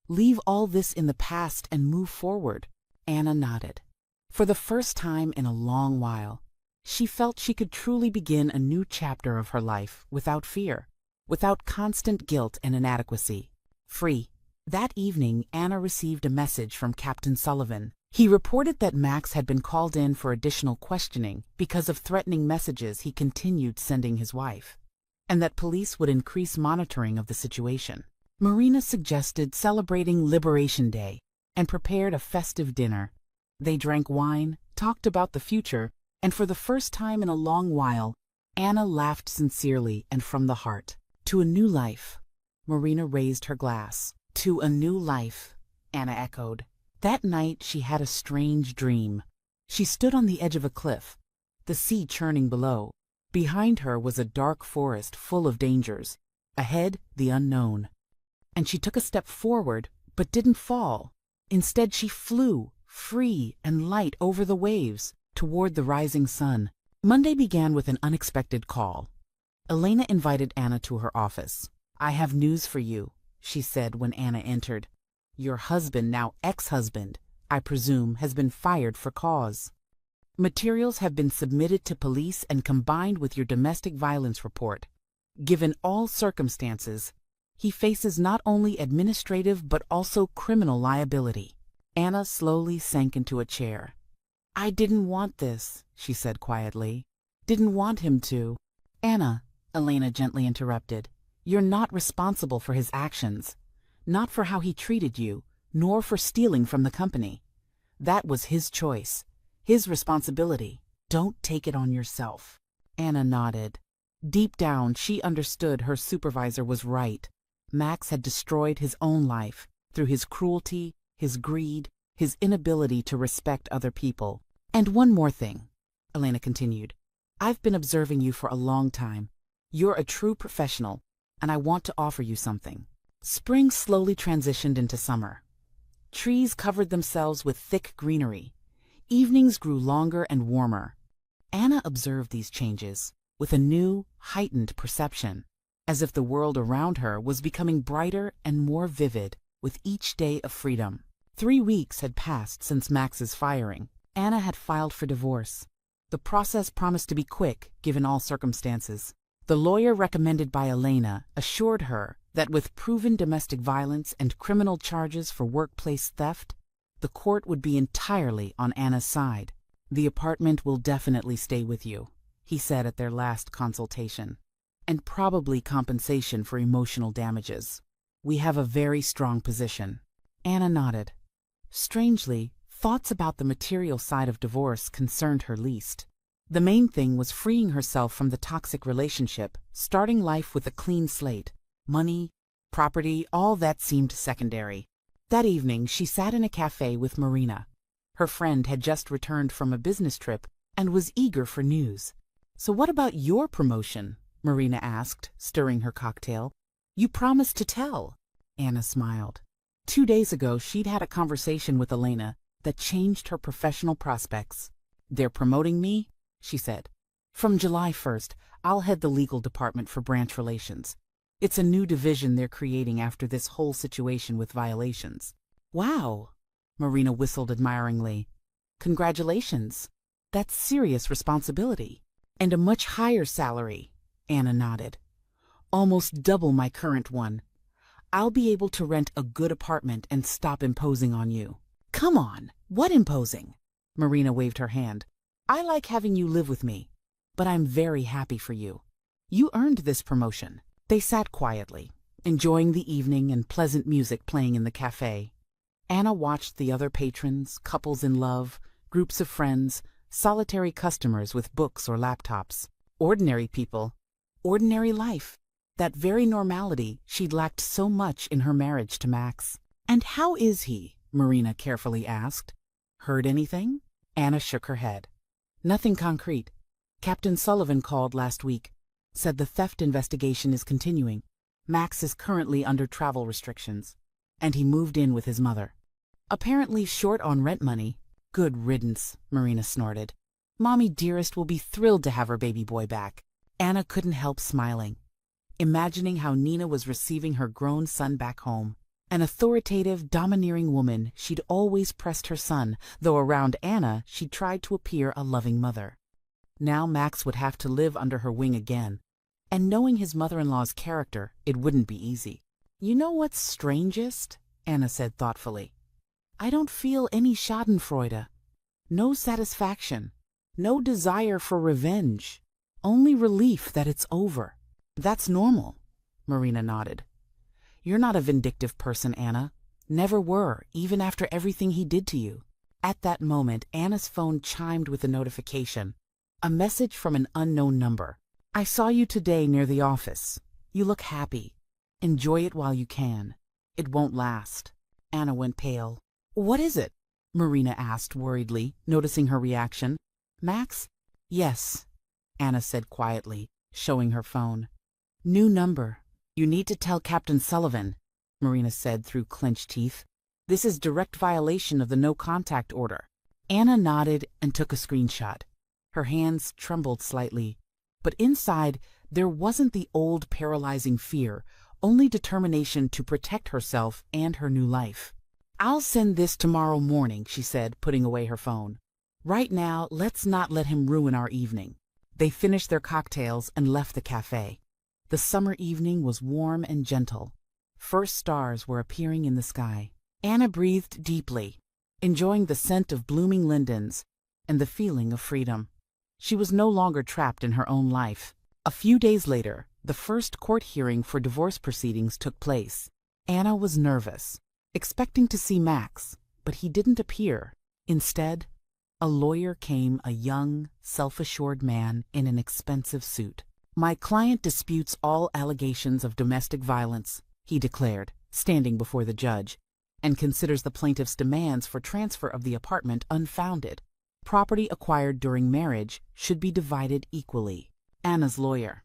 Leave all this in the past and move forward." Anna nodded. For the first time in a long while, she felt she could truly begin a new chapter of her life without fear, without constant guilt and inadequacy. Free. That evening, Anna received a message from Captain Sullivan. He reported that Max had been called in for additional questioning because of threatening messages he continued sending his wife, and that police would increase monitoring of the situation. Marina suggested celebrating Liberation Day and prepared a festive dinner. They drank wine, talked about the future, and for the first time in a long while, Anna laughed sincerely and from the heart. "To a new life." Marina raised her glass. "To a new life," Anna echoed. That night she had a strange dream. She stood on the edge of a cliff, the sea churning below. Behind her was a dark forest full of dangers. Ahead, the unknown. And she took a step forward, but didn't fall. Instead, she flew, free and light over the waves, toward the rising sun. Monday began with an unexpected call. Elena invited Anna to her office. "I have news for you," she said when Anna entered. "Your husband, now ex-husband, I presume, has been fired for cause. Materials have been submitted to police and combined with your domestic violence report. Given all circumstances, he faces not only administrative but also criminal liability." Anna slowly sank into a chair. "I didn't want this," she said quietly. "Didn't want him to." "Anna," Elena gently interrupted, "you're not responsible for his actions, not for how he treated you, nor for stealing from the company. That was his choice, his responsibility. Don't take it on yourself." Anna nodded. Deep down, she understood her supervisor was right. Max had destroyed his own life through his cruelty, his greed, his inability to respect other people. "And one more thing," Elena continued. "I've been observing you for a long time. You're a true professional, and I want to offer you something." Spring slowly transitioned into summer. Trees covered themselves with thick greenery. Evenings grew longer and warmer. Anna observed these changes with a new, heightened perception, as if the world around her was becoming brighter and more vivid with each day of freedom. 3 weeks had passed since Max's firing. Anna had filed for divorce. The process promised to be quick, given all circumstances. The lawyer recommended by Elena assured her that with proven domestic violence and criminal charges for workplace theft, the court would be entirely on Anna's side. "The apartment will definitely stay with you," he said at their last consultation, "and probably compensation for emotional damages. We have a very strong position." Anna nodded. Strangely, thoughts about the material side of divorce concerned her least. The main thing was freeing herself from the toxic relationship, starting life with a clean slate. Money, property, all that seemed secondary. That evening, she sat in a cafe with Marina. Her friend had just returned from a business trip and was eager for news. "So what about your promotion?" Marina asked, stirring her cocktail. "You promised to tell." Anna smiled. 2 days ago, she'd had a conversation with Elena that changed her professional prospects. "They're promoting me," she said. "From July 1st, I'll head the legal department for branch relations. It's a new division they're creating after this whole situation with violations." "Wow," Marina whistled admiringly. "Congratulations. That's serious responsibility. And a much higher salary," Anna nodded. "Almost double my current one. I'll be able to rent a good apartment and stop imposing on you." "Come on, what imposing?" Marina waved her hand. "I like having you live with me, but I'm very happy for you. You earned this promotion." They sat quietly, enjoying the evening and pleasant music playing in the cafe. Anna watched the other patrons, couples in love, groups of friends, solitary customers with books or laptops. Ordinary people, ordinary life. That very normality she'd lacked so much in her marriage to Max. "And how is he?" Marina carefully asked. "Heard anything?" Anna shook her head. "Nothing concrete. Captain Sullivan called last week. Said the theft investigation is continuing. Max is currently under travel restrictions, and he moved in with his mother. Apparently short on rent money." "Good riddance," Marina snorted. "Mommy dearest will be thrilled to have her baby boy back." Anna couldn't help smiling, imagining how Nina was receiving her grown son back home. An authoritative, domineering woman, she'd always pressed her son, though around Anna she'd tried to appear a loving mother. Now Max would have to live under her wing again. And knowing his mother-in-law's character, it wouldn't be easy. "You know what's strangest?" Anna said thoughtfully. "I don't feel any schadenfreude. No satisfaction. No desire for revenge. Only relief that it's over." "That's normal," Marina nodded. "You're not a vindictive person, Anna. Never were, even after everything he did to you." At that moment, Anna's phone chimed with a notification. A message from an unknown number. "I saw you today near the office. You look happy. Enjoy it while you can. It won't last." Anna went pale. "What is it?" Marina asked worriedly, noticing her reaction. "Max?" "Yes," Anna said quietly, showing her phone. "New number. You need to tell Captain Sullivan," Marina said through clenched teeth. "This is direct violation of the no-contact order." Anna nodded and took a screenshot. Her hands trembled slightly. But inside, there wasn't the old paralyzing fear, only determination to protect herself and her new life. "I'll send this tomorrow morning," she said, putting away her phone. "Right now, let's not let him ruin our evening." They finished their cocktails and left the cafe. The summer evening was warm and gentle. First stars were appearing in the sky. Anna breathed deeply, enjoying the scent of blooming lindens and the feeling of freedom. She was no longer trapped in her own life. A few days later, the first court hearing for divorce proceedings took place. Anna was nervous, expecting to see Max, but he didn't appear. Instead, a lawyer came, a young, self-assured man in an expensive suit. My client disputes all allegations of domestic violence, he declared, standing before the judge, and considers the plaintiff's demands for transfer of the apartment unfounded. Property acquired during marriage should be divided equally. Anna's lawyer,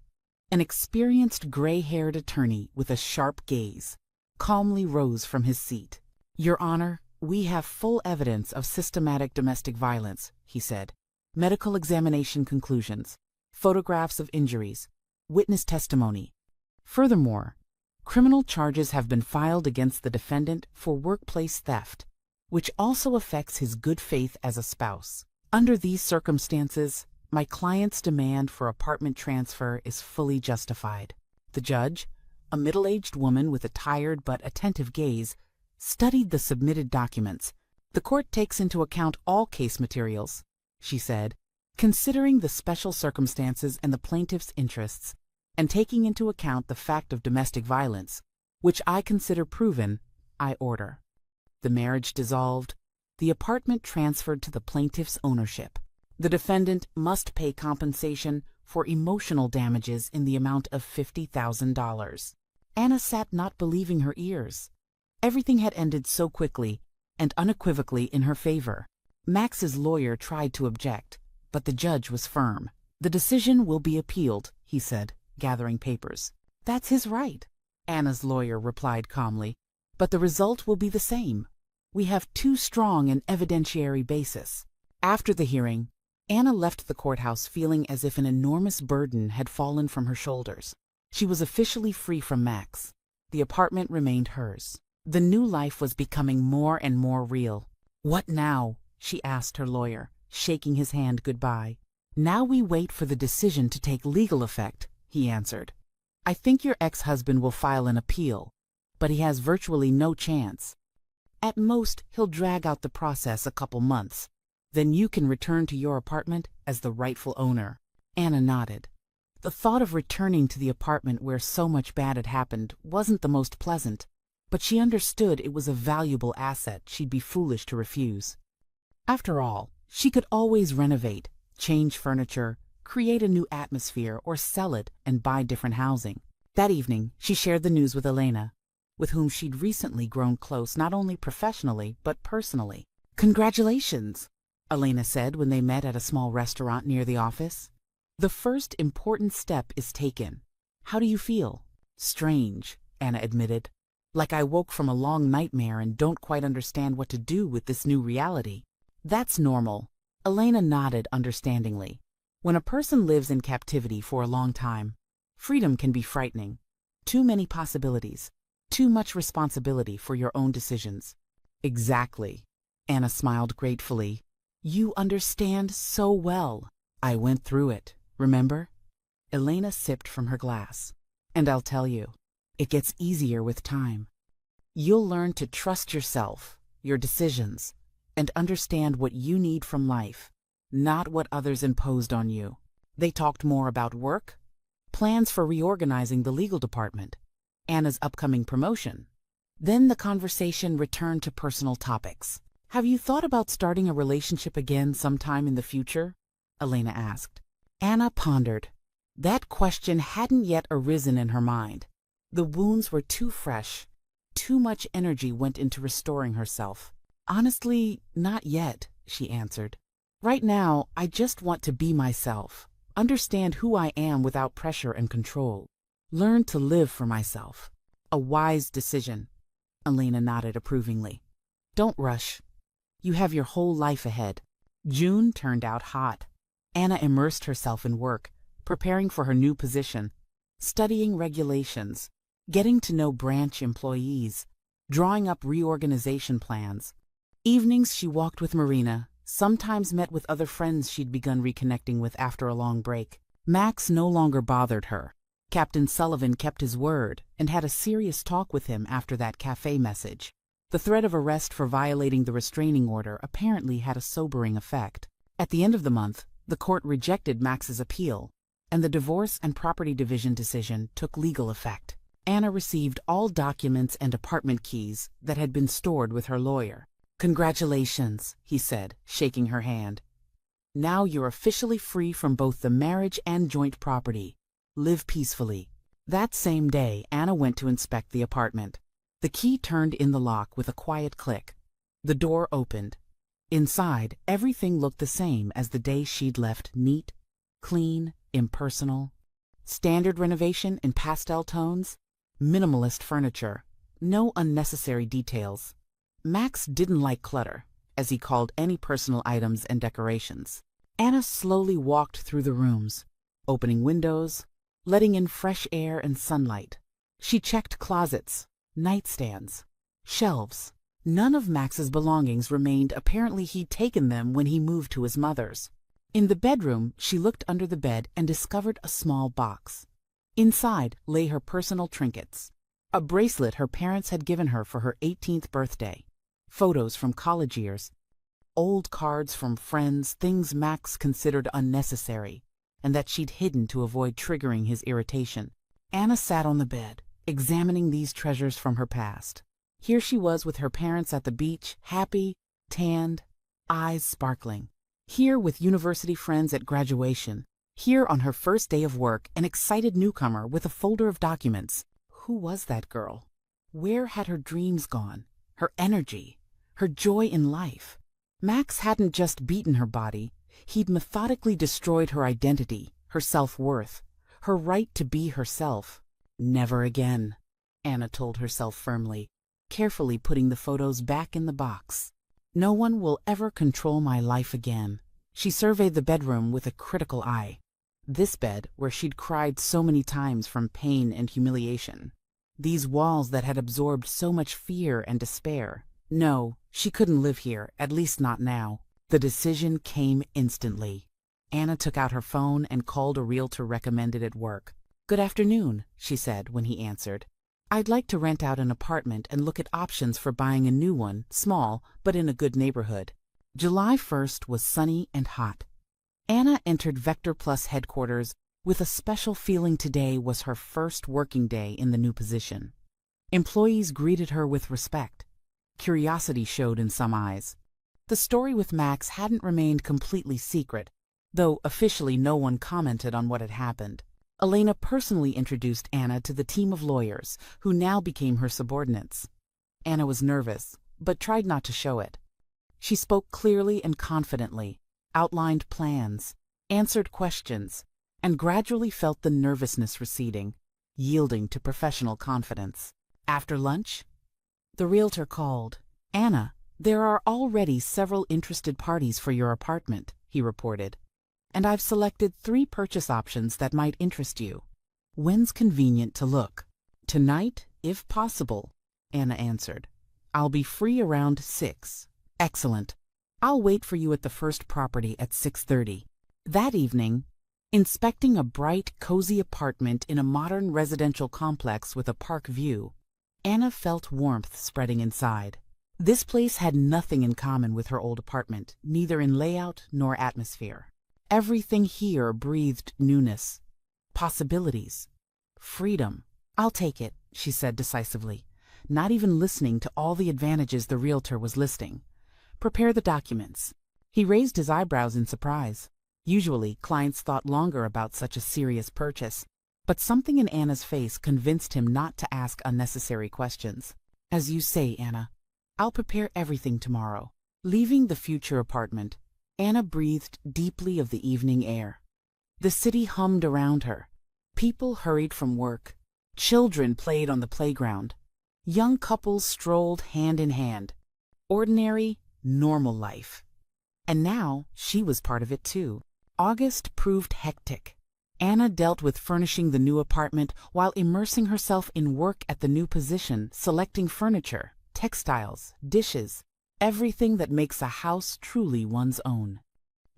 an experienced gray-haired attorney with a sharp gaze, calmly rose from his seat. Your Honor, we have full evidence of systematic domestic violence, he said. Medical examination conclusions, photographs of injuries, witness testimony. Furthermore, criminal charges have been filed against the defendant for workplace theft, which also affects his good faith as a spouse. Under these circumstances, my client's demand for apartment transfer is fully justified. The judge, a middle-aged woman with a tired but attentive gaze, studied the submitted documents. The court takes into account all case materials, she said, considering the special circumstances and the plaintiff's interests, and taking into account the fact of domestic violence, which I consider proven, I order the marriage dissolved, the apartment transferred to the plaintiff's ownership. The defendant must pay compensation for emotional damages in the amount of $50,000. Anna sat not believing her ears. Everything had ended so quickly and unequivocally in her favor. Max's lawyer tried to object, but the judge was firm. The decision will be appealed, he said, gathering papers. That's his right, Anna's lawyer replied calmly, but the result will be the same. We have too strong an evidentiary basis. After the hearing, Anna left the courthouse feeling as if an enormous burden had fallen from her shoulders. She was officially free from Max. The apartment remained hers. The new life was becoming more and more real. What now? She asked her lawyer, shaking his hand goodbye. Now we wait for the decision to take legal effect, he answered. I think your ex-husband will file an appeal, but he has virtually no chance. At most, he'll drag out the process a couple months. Then you can return to your apartment as the rightful owner. Anna nodded. The thought of returning to the apartment where so much bad had happened wasn't the most pleasant, but she understood it was a valuable asset she'd be foolish to refuse. After all, she could always renovate, change furniture, create a new atmosphere, or sell it and buy different housing. That evening, she shared the news with Elena, with whom she'd recently grown close not only professionally but personally. Congratulations, Elena said when they met at a small restaurant near the office. The first important step is taken. How do you feel? Strange, Anna admitted. Like I woke from a long nightmare and don't quite understand what to do with this new reality. That's normal. Elena nodded understandingly. When a person lives in captivity for a long time, freedom can be frightening. Too many possibilities. Too much responsibility for your own decisions. Exactly. Anna smiled gratefully. You understand so well. I went through it, remember? Elena sipped from her glass. And I'll tell you, it gets easier with time. You'll learn to trust yourself, your decisions, and understand what you need from life, not what others imposed on you. They talked more about work, plans for reorganizing the legal department, Anna's upcoming promotion. Then the conversation returned to personal topics. Have you thought about starting a relationship again sometime in the future? Elena asked. Anna pondered. That question hadn't yet arisen in her mind. The wounds were too fresh. Too much energy went into restoring herself. Honestly, not yet, she answered. Right now, I just want to be myself, understand who I am without pressure and control, learn to live for myself. A wise decision. Elena nodded approvingly. Don't rush. You have your whole life ahead. June turned out hot. Anna immersed herself in work, preparing for her new position, studying regulations, getting to know branch employees, drawing up reorganization plans. Evenings she walked with Marina, sometimes met with other friends she'd begun reconnecting with after a long break. Max no longer bothered her. Captain Sullivan kept his word and had a serious talk with him after that cafe message. The threat of arrest for violating the restraining order apparently had a sobering effect. At the end of the month, the court rejected Max's appeal, and the divorce and property division decision took legal effect. Anna received all documents and apartment keys that had been stored with her lawyer. Congratulations, he said, shaking her hand. Now you're officially free from both the marriage and joint property. live peacefully. That same day, Anna went to inspect the apartment. The key turned in the lock with a quiet click. The door opened. Inside, everything looked the same as the day she'd left: neat, clean, impersonal. Standard renovation in pastel tones, minimalist furniture, no unnecessary details. Max didn't like clutter, as he called any personal items and decorations. Anna slowly walked through the rooms, opening windows, letting in fresh air and sunlight. She checked closets, nightstands, shelves. None of Max's belongings remained. Apparently he'd taken them when he moved to his mother's. In the bedroom, she looked under the bed and discovered a small box. Inside lay her personal trinkets, a bracelet her parents had given her for her 18th birthday, photos from college years, old cards from friends, things Max considered unnecessary and that she'd hidden to avoid triggering his irritation. Anna sat on the bed, examining these treasures from her past. Here she was with her parents at the beach, happy, tanned, eyes sparkling. Here with university friends at graduation. Here on her first day of work, an excited newcomer with a folder of documents. Who was that girl? Where had her dreams gone? Her energy? Her joy in life? Max hadn't just beaten her body. He'd methodically destroyed her identity, her self-worth, her right to be herself. Never again, Anna told herself firmly, carefully putting the photos back in the box. No one will ever control my life again. She surveyed the bedroom with a critical eye. This bed, where she'd cried so many times from pain and humiliation. These walls that had absorbed so much fear and despair. No, she couldn't live here, at least not now. The decision came instantly. Anna took out her phone and called a realtor recommended at work. "Good afternoon," she said when he answered. "I'd like to rent out an apartment and look at options for buying a new one, small, but in a good neighborhood." July 1st was sunny and hot. Anna entered Vector Plus headquarters with a special feeling. Today was her first working day in the new position. Employees greeted her with respect. Curiosity showed in some eyes. The story with Max hadn't remained completely secret, though officially no one commented on what had happened. Elena personally introduced Anna to the team of lawyers, who now became her subordinates. Anna was nervous, but tried not to show it. She spoke clearly and confidently, outlined plans, answered questions, and gradually felt the nervousness receding, yielding to professional confidence. After lunch, the realtor called. "Anna, there are already several interested parties for your apartment," he reported. "And I've selected 3 purchase options that might interest you. When's convenient to look?" "Tonight, if possible," Anna answered. "I'll be free around 6. "Excellent. I'll wait for you at the first property at 6:30. That evening, inspecting a bright, cozy apartment in a modern residential complex with a park view, Anna felt warmth spreading inside. This place had nothing in common with her old apartment, neither in layout nor atmosphere. Everything here breathed newness, possibilities, freedom. "I'll take it," she said decisively, not even listening to all the advantages the realtor was listing. "Prepare the documents." He raised his eyebrows in surprise. Usually, clients thought longer about such a serious purchase, but something in Anna's face convinced him not to ask unnecessary questions. "As you say, Anna. I'll prepare everything tomorrow." Leaving the future apartment, Anna breathed deeply of the evening air. The city hummed around her. People hurried from work. Children played on the playground. Young couples strolled hand in hand. Ordinary, normal life. And now she was part of it too. August proved hectic. Anna dealt with furnishing the new apartment while immersing herself in work at the new position, selecting furniture, textiles, dishes, everything that makes a house truly one's own.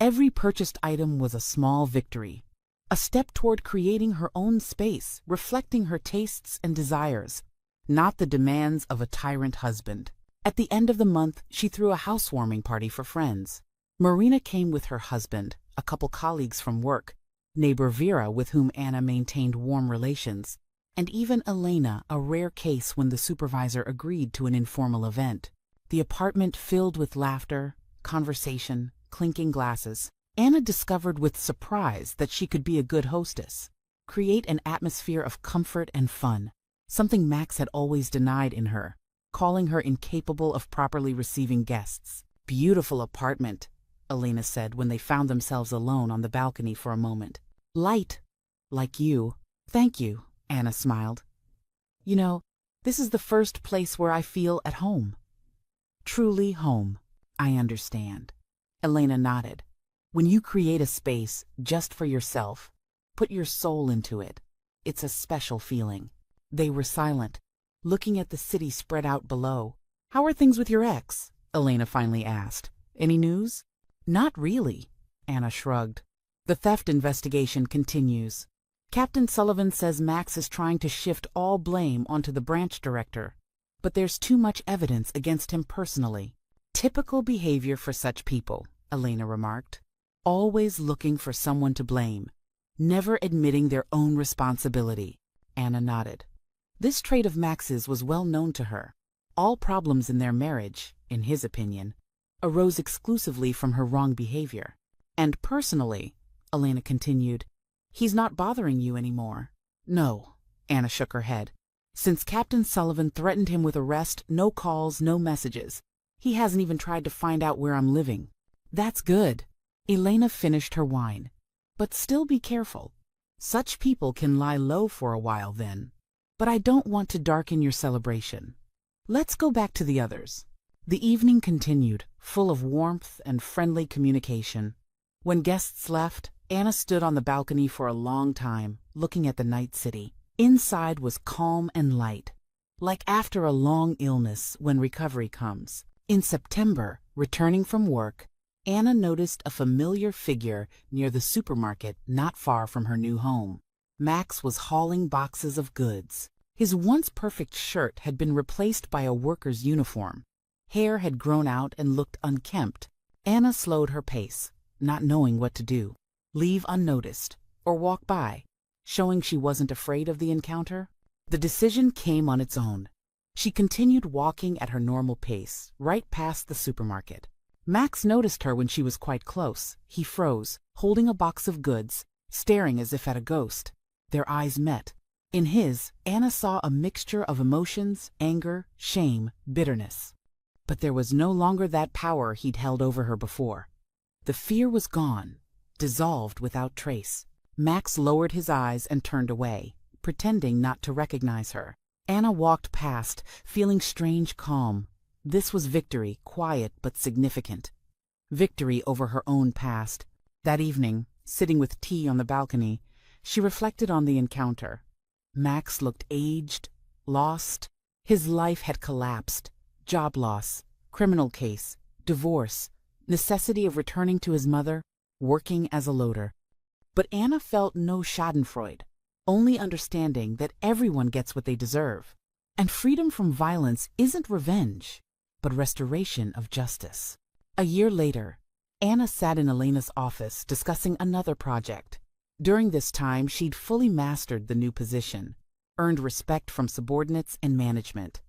Every purchased item was a small victory, a step toward creating her own space, reflecting her tastes and desires, not the demands of a tyrant husband. At the end of the month, she threw a housewarming party for friends. Marina came with her husband, a couple colleagues from work, neighbor Vera, with whom Anna maintained warm relations, and even Elena, a rare case when the supervisor agreed to an informal event. The apartment filled with laughter, conversation, clinking glasses. Anna discovered with surprise that she could be a good hostess. create an atmosphere of comfort and fun, something Max had always denied in her, calling her incapable of properly receiving guests. "Beautiful apartment," Elena said when they found themselves alone on the balcony for a moment. "Light, like you." "Thank you," Anna smiled. "You know, this is the first place where I feel at home." "Truly home. I understand." Elena nodded. "When you create a space just for yourself, put your soul into it, it's a special feeling." They were silent, looking at the city spread out below. "How are things with your ex?" Elena finally asked. "Any news?" "Not really," Anna shrugged. "The theft investigation continues. Captain Sullivan says Max is trying to shift all blame onto the branch director, but there's too much evidence against him personally." "Typical behavior for such people," Elena remarked. "Always looking for someone to blame, never admitting their own responsibility." Anna nodded. This trait of Max's was well known to her. All problems in their marriage, in his opinion, arose exclusively from her wrong behavior. "And personally," Elena continued, "he's not bothering you anymore?" "No," Anna shook her head. "Since Captain Sullivan threatened him with arrest, no calls, no messages. He hasn't even tried to find out where I'm living." "That's good." Elena finished her wine. "But still be careful. Such people can lie low for a while then. But I don't want to darken your celebration. Let's go back to the others." The evening continued, full of warmth and friendly communication. When guests left, Anna stood on the balcony for a long time, looking at the night city. Inside was calm and light, like after a long illness when recovery comes. In September, returning from work, Anna noticed a familiar figure near the supermarket not far from her new home. Max was hauling boxes of goods. His once perfect shirt had been replaced by a worker's uniform. Hair had grown out and looked unkempt. Anna slowed her pace, not knowing what to do. Leave unnoticed, or walk by, showing she wasn't afraid of the encounter? The decision came on its own. She continued walking at her normal pace, right past the supermarket. Max noticed her when she was quite close. He froze, holding a box of goods, staring as if at a ghost. Their eyes met. In his, Anna saw a mixture of emotions, anger, shame, bitterness. But there was no longer that power he'd held over her before. The fear was gone, dissolved without trace. Max lowered his eyes and turned away, pretending not to recognize her. Anna walked past, feeling strange calm. This was victory, quiet but significant. Victory over her own past. That evening, sitting with tea on the balcony, she reflected on the encounter. Max looked aged, lost. His life had collapsed. Job loss, criminal case, divorce, necessity of returning to his mother, working as a loader. But Anna felt no schadenfreude, only understanding that everyone gets what they deserve. And freedom from violence isn't revenge, but restoration of justice. A year later, Anna sat in Elena's office discussing another project. During this time, she'd fully mastered the new position, earned respect from subordinates and management.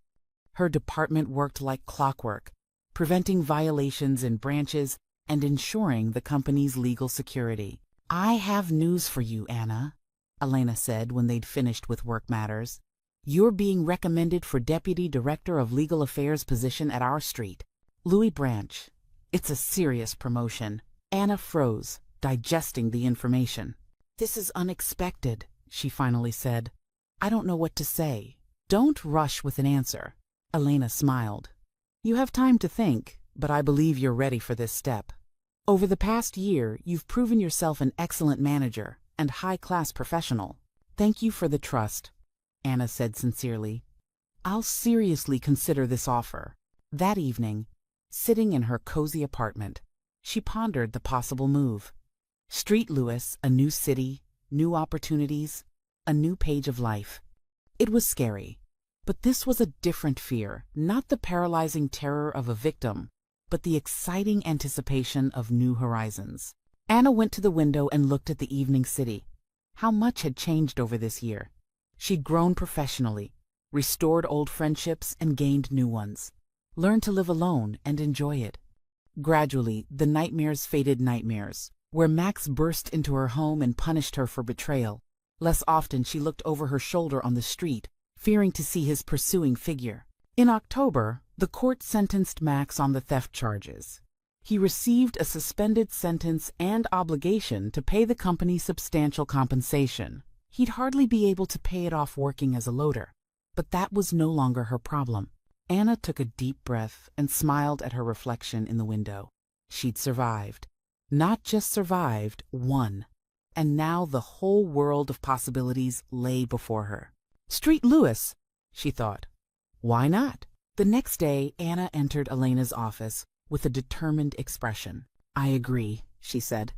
Her department worked like clockwork, preventing violations in branches and ensuring the company's legal security. "I have news for you, Anna," Elena said when they'd finished with work matters. "You're being recommended for Deputy Director of Legal Affairs position at our street, Louis Branch. It's a serious promotion." Anna froze, digesting the information. "This is unexpected," she finally said. "I don't know what to say." "Don't rush with an answer." Elena smiled. "You have time to think, but I believe you're ready for this step. Over the past year, you've proven yourself an excellent manager and high-class professional. Thank you for the trust," Anna said sincerely. "I'll seriously consider this offer." That evening, sitting in her cozy apartment, she pondered the possible move. Street Louis, a new city, new opportunities, a new page of life. It was scary. But this was a different fear, not the paralyzing terror of a victim, but the exciting anticipation of new horizons. Anna went to the window and looked at the evening city. How much had changed over this year. She'd grown professionally, restored old friendships and gained new ones, learned to live alone and enjoy it. Gradually, the nightmares faded nightmares, where Max burst into her home and punished her for betrayal. Less often she looked over her shoulder on the street, fearing to see his pursuing figure. In October, the court sentenced Max on the theft charges. He received a suspended sentence and obligation to pay the company substantial compensation. He'd hardly be able to pay it off working as a loader. But that was no longer her problem. Anna took a deep breath and smiled at her reflection in the window. She'd survived. Not just survived, won. And now the whole world of possibilities lay before her. Street Lewis, she thought. Why not? The next day, Anna entered Elena's office with a determined expression. I agree, she said.